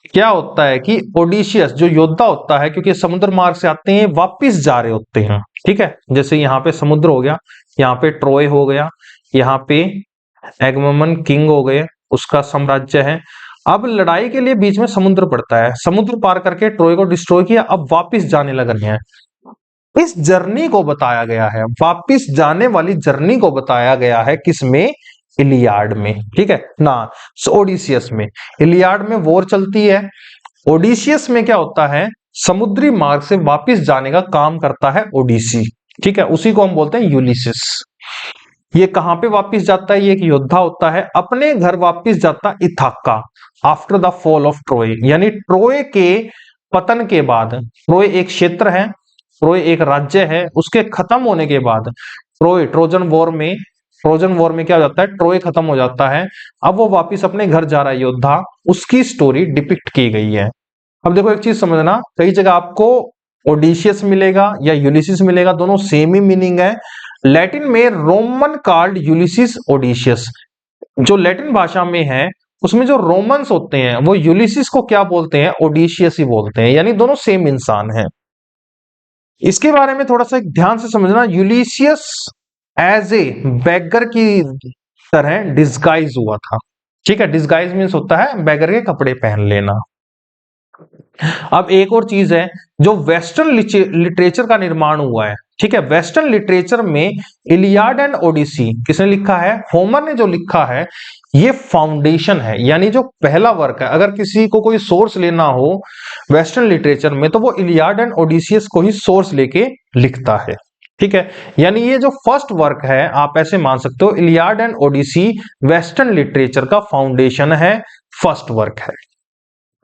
S1: क्या होता है कि ओडिशियस जो योद्धा होता है, क्योंकि समुद्र मार्ग से आते हैं, वापिस जा रहे होते हैं। ठीक है, जैसे यहाँ पे समुद्र हो गया, यहाँ पे ट्रोय हो गया, यहाँ पे एगममन किंग हो गए, उसका साम्राज्य है। अब लड़ाई के लिए बीच में समुद्र पड़ता है, समुद्र पार करके ट्रोय को डिस्ट्रॉय किया, अब वापिस जाने लग रहे हैं। इस जर्नी को बताया गया है, वापिस जाने वाली जर्नी को बताया गया है किसमें? इलियाड में। ठीक है ना, ओडिसियस में। इलियाड में वॉर चलती है, ओडिसियस में क्या होता है, समुद्री मार्ग से वापिस जाने का काम करता है ओडिसी। ठीक है, उसी को हम बोलते हैं यूलिसिस। ये कहां पे वापिस जाता है? ये एक योद्धा होता है, अपने घर वापिस जाता है Ithaca after the fall of Troy, यानी ट्रोय के पतन के बाद। ट्रोय एक क्षेत्र है, ट्रोय एक राज्य है, उसके खत्म होने के बाद ट्रोय ट्रोजन वॉर में क्या हो जाता है, ट्रोय खत्म हो जाता है। अब वो वापिस अपने घर जा रहा है योद्धा, उसकी स्टोरी डिपिक्ट की गई है। अब देखो एक चीज समझना, कई जगह आपको ओडिशियस मिलेगा या यूलिसिस मिलेगा, दोनों सेम ही मीनिंग है। लैटिन में रोमन कॉल्ड यूलिसिस ओडिशियस, जो लैटिन भाषा में है उसमें जो रोमन्स होते हैं वो यूलिसिस को क्या बोलते हैं, ओडिशियस ही बोलते हैं, यानी दोनों सेम इंसान हैं। इसके बारे में थोड़ा सा ध्यान से समझना, यूलिसियस एज ए बैगर की तरह डिस्गाइज हुआ था। ठीक है, डिस्गाइज मीन्स होता है बैगर के कपड़े पहन लेना। अब एक और चीज है, जो वेस्टर्न लिटरेचर का निर्माण हुआ है, ठीक है, वेस्टर्न लिटरेचर में इलियाड एंड ओडिसी किसने लिखा है, होमर ने जो लिखा है, ये फाउंडेशन है, यानी जो पहला वर्क है। अगर किसी को कोई सोर्स लेना हो वेस्टर्न लिटरेचर में तो वो इलियाड एंड ओडिसियस को ही सोर्स लेके लिखता है। ठीक है, यानी ये जो फर्स्ट वर्क है आप ऐसे मान सकते हो, Iliad and Odyssey western literature का फाउंडेशन है, फर्स्ट वर्क है।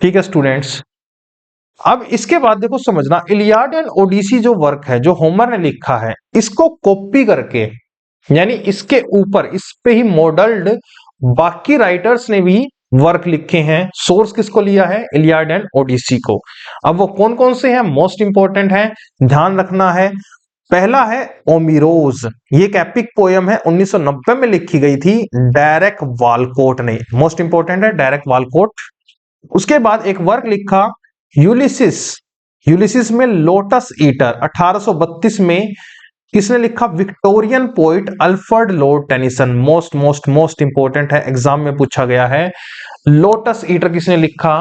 S1: ठीक है स्टूडेंट्स, अब इसके बाद देखो समझना, इलियाड एंड ओडिसी जो वर्क है जो होमर ने लिखा है, इसको कॉपी करके, यानी इसके ऊपर इस पे ही मॉडल्ड बाकी राइटर्स ने भी वर्क लिखे हैं। सोर्स किसको लिया है, इलियाड एंड ओडिसी को। अब वो कौन कौन से हैं, मोस्ट इंपॉर्टेंट है, ध्यान रखना है। पहला है ओमिरोज, ये एक एपिक पोयम है, 1990 में लिखी गई थी डायरेक वालकोट ने, मोस्ट इंपॉर्टेंट है डायरेक वालकोट। उसके बाद एक वर्क लिखा यूलिसिस, यूलिसिस में लोटस ईटर 1832 में किसने लिखा, Victorian poet Alfred Lord Tennyson. Most most most important है, एग्जाम में पूछा गया है। लोटस ईटर किसने लिखा,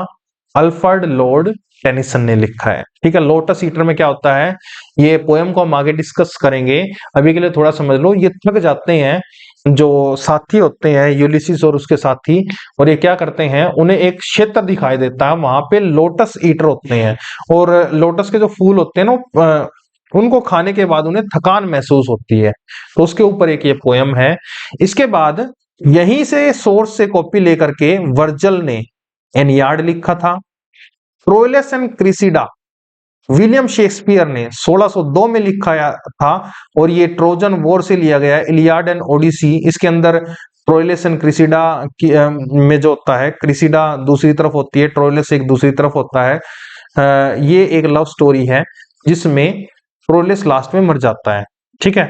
S1: अल्फ्रेड लॉर्ड टेनिसन ने लिखा है। ठीक है, लोटस ईटर में क्या होता है, ये पोएम को हम आगे डिस्कस करेंगे, अभी के लिए थोड़ा समझ लो। ये थक जाते हैं जो साथी होते हैं यूलिसिस और उसके साथी, और ये क्या करते हैं, उन्हें एक क्षेत्र दिखाई देता है, वहां पे लोटस ईटर होते हैं, और लोटस के जो फूल होते हैं ना उनको खाने के बाद उन्हें थकान महसूस होती है, तो उसके ऊपर एक ये पोयम है। इसके बाद यहीं से सोर्स से कॉपी लेकर के वर्जल ने एनियाड लिखा था। ट्रोइलस एंड क्रिसिडा विलियम शेक्सपियर ने 1602 में लिखा था, और ये ट्रोजन वॉर से लिया गया है, इलियाड एंड ओडिसी। इसके अंदर ट्रोइलस एंड क्रिसिडा में जो होता है, क्रिसिडा दूसरी तरफ होती है, ट्रोइलस एक दूसरी तरफ होता है। ये एक लव स्टोरी है जिसमें ट्रोइलस लास्ट में मर जाता है। ठीक है,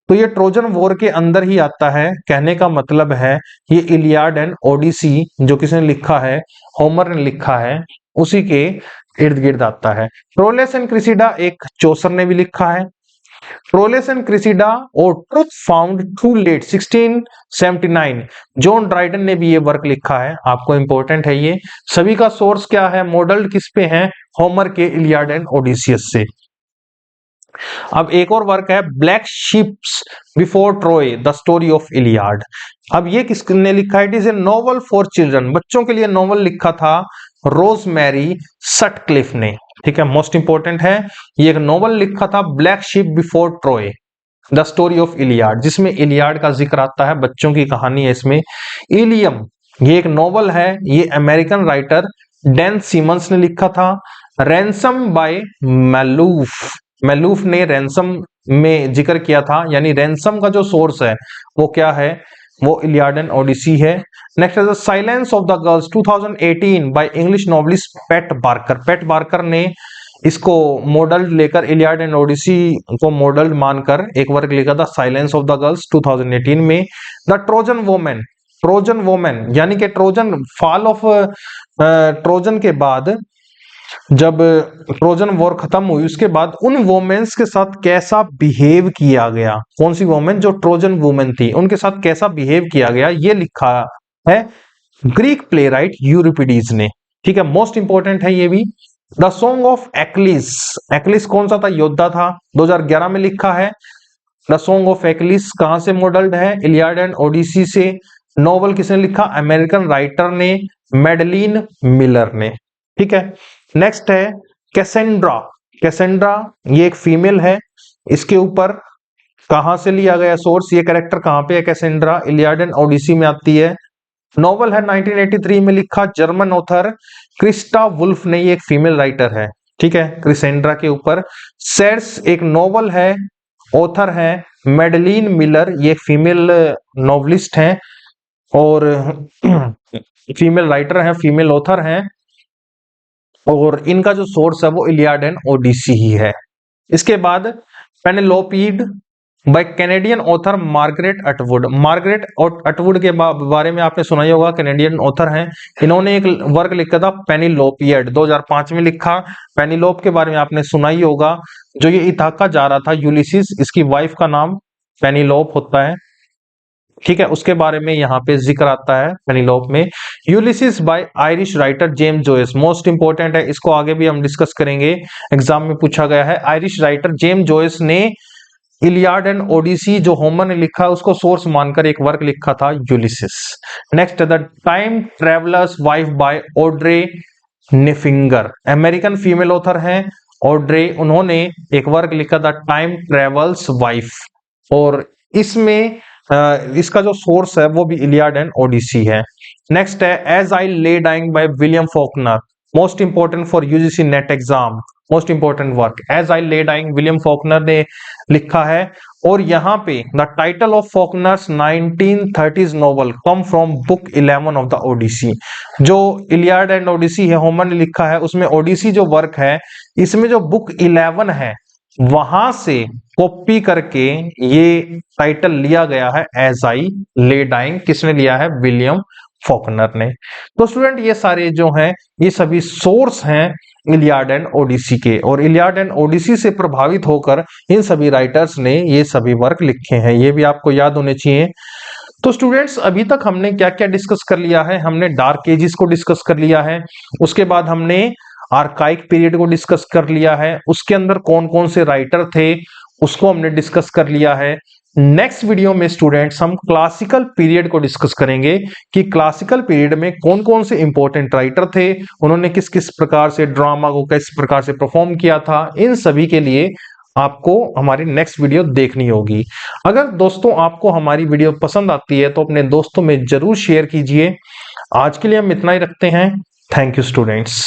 S1: तो ये ट्रोजन वॉर के अंदर ही आता है, कहने का मतलब है ये इलियाड एंड ओडिसी जो किसने लिखा है, होमर ने लिखा है, उसी के इर्द गिर्द आता है। ट्रोइलस एंड क्रिसिडा एक चौसर ने भी लिखा है। ट्रोइलस एंड क्रिसिडा और truth found too late 1679, John Dryden ने भी ये वर्क लिखा है, आपको इंपॉर्टेंट है ये। सभी का सोर्स क्या है, मॉडल्ड किस पे है, होमर के इलियाड एंड ओडिसियस से। अब एक और वर्क है black ships before Troy, the story of Iliad. अब ये किसने लिखा है, it is a novel for children, बच्चों के लिए नॉवल लिखा था रोजमेरी सटक्लिफ ने। ठीक है, मोस्ट इंपॉर्टेंट है, ये एक नॉवल लिखा था black ship before Troy, the story of Iliad, जिसमें इलियाड का जिक्र आता है, बच्चों की कहानी है इसमें। इलियम ये एक नॉवल है, ये अमेरिकन राइटर डैन सीमंस ने लिखा था। रैंसम बाय मैलूफ, मैलूफ ने रैंसम में जिक्र किया था, यानी रैंसम का जो सोर्स है वो क्या है, वो इलियाड एंड ओडिसी है। नेक्स्ट है the silence of the girls 2018 by English novelist PAT Barker. PAT Barker ने इसको मॉडल लेकर, इलियाड एंड ओडिसी को मॉडल मानकर एक वर्क लिखा था, साइलेंस ऑफ द गर्ल्स 2018 में। The Trojan women, Trojan women यानी कि ट्रोजन, फॉल ऑफ ट्रोजन के बाद, जब ट्रोजन वॉर खत्म हुई उसके बाद उन वोमेन्स के साथ कैसा बिहेव किया गया, कौन सी वोमेन, जो ट्रोजन वुमेन थी, उनके साथ कैसा बिहेव किया गया, ये लिखा है ग्रीक प्ले राइट यूरिपिडीज ने। ठीक है, मोस्ट इंपॉर्टेंट है ये भी। The song of Achilles, Achilles कौन सा था, योद्धा था, 2011 में लिखा है। द सॉन्ग ऑफ एक्लिस कहां से मॉडल्ड है, इलियाड एंड ओडिसी से। नॉवल किसने लिखा, अमेरिकन राइटर ने मैडलिन मिलर ने। ठीक है, नेक्स्ट है कैसेंड्रा। कैसेंड्रा ये एक फीमेल है, इसके ऊपर कहां से लिया गया सोर्स, ये कैरेक्टर कहां पे है, कैसेंड्रा इलियाड एंड ओडिसी में आती है। नॉवल है 1983 में लिखा, जर्मन ऑथर क्रिस्टा वुल्फ ने, ये एक फीमेल राइटर है। ठीक है, क्रिसेंड्रा के ऊपर। सेड्स एक नॉवल है, ऑथर है मैडलिन मिलर, ये एक फीमेल नॉवलिस्ट है और फीमेल राइटर है, फीमेल ऑथर है, और इनका जो सोर्स है वो इलियाड एंड ओडिसी ही है। इसके बाद Penelopiad, by Canadian author Margaret Atwood. Margaret Atwood के बारे में आपने सुना ही होगा, कैनेडियन ऑथर हैं। इन्होंने एक वर्क लिखा था पेनिलोपियड, 2005 में लिखा। पेनिलोप के बारे में आपने सुना ही होगा, जो ये इथाका जा रहा था यूलिसिस, इसकी वाइफ का नाम पेनिलोप होता है, ठीक है। उसके बारे में यहाँ पे जिक्र आता है पेनिलोप में। Ulysses by Irish writer James Joyce, most important है, इसको आगे भी हम डिस्कस करेंगे, एग्जाम में पूछा गया है। आयरिश राइटर जेम्स जोयस ने इलियाड एंड ओडिसी जो होमर ने लिखा उसको सोर्स मानकर एक वर्क लिखा था, Ulysses. Next, The Time Traveler's Wife by Audrey Niffenegger, American female author हैं ऑड्रे, उन्होंने एक वर्क लिखा था टाइम ट्रेवल्स वाइफ, और इसमें इसका जो सोर्स है वो भी इलियाड एंड ओडिसी है। नेक्स्ट है as I lay dying by William Faulkner, most important for UGC NET exam, most important work as I lay dying, William Faulkner ने लिखा है। और यहाँ पे the title of Faulkner's 1930s novel come from book 11 of the Odyssey, जो Iliad and Odissi है Homer ने लिखा है, उसमें ओडिसी जो वर्क है इसमें जो बुक 11 है वहां से कॉपी करके ये टाइटल लिया गया है एज आई ले डाइंग। किसने लिया है? विलियम फॉकनर ने। तो स्टूडेंट ये सारे जो हैं ये सभी सोर्स हैं इलियाड एंड ओडिसी के, और इलियाड एंड ओडिसी से प्रभावित होकर इन सभी राइटर्स ने ये सभी वर्क लिखे हैं, ये भी आपको याद होने चाहिए। तो स्टूडेंट्स अभी तक हमने क्या क्या डिस्कस कर लिया है? हमने डार्क एजेस को डिस्कस कर लिया है, उसके बाद हमने आर्काइक पीरियड को डिस्कस कर लिया है, उसके अंदर कौन कौन से राइटर थे उसको हमने डिस्कस कर लिया है। नेक्स्ट वीडियो में स्टूडेंट्स हम क्लासिकल पीरियड को डिस्कस करेंगे कि क्लासिकल पीरियड में कौन कौन से इंपॉर्टेंट राइटर थे, उन्होंने किस किस प्रकार से ड्रामा को किस प्रकार से परफॉर्म किया था, इन सभी के लिए आपको हमारी नेक्स्ट वीडियो देखनी होगी। अगर दोस्तों आपको हमारी वीडियो पसंद आती है तो अपने दोस्तों में जरूर शेयर कीजिए। आज के लिए हम इतना ही रखते हैं। Thank you students.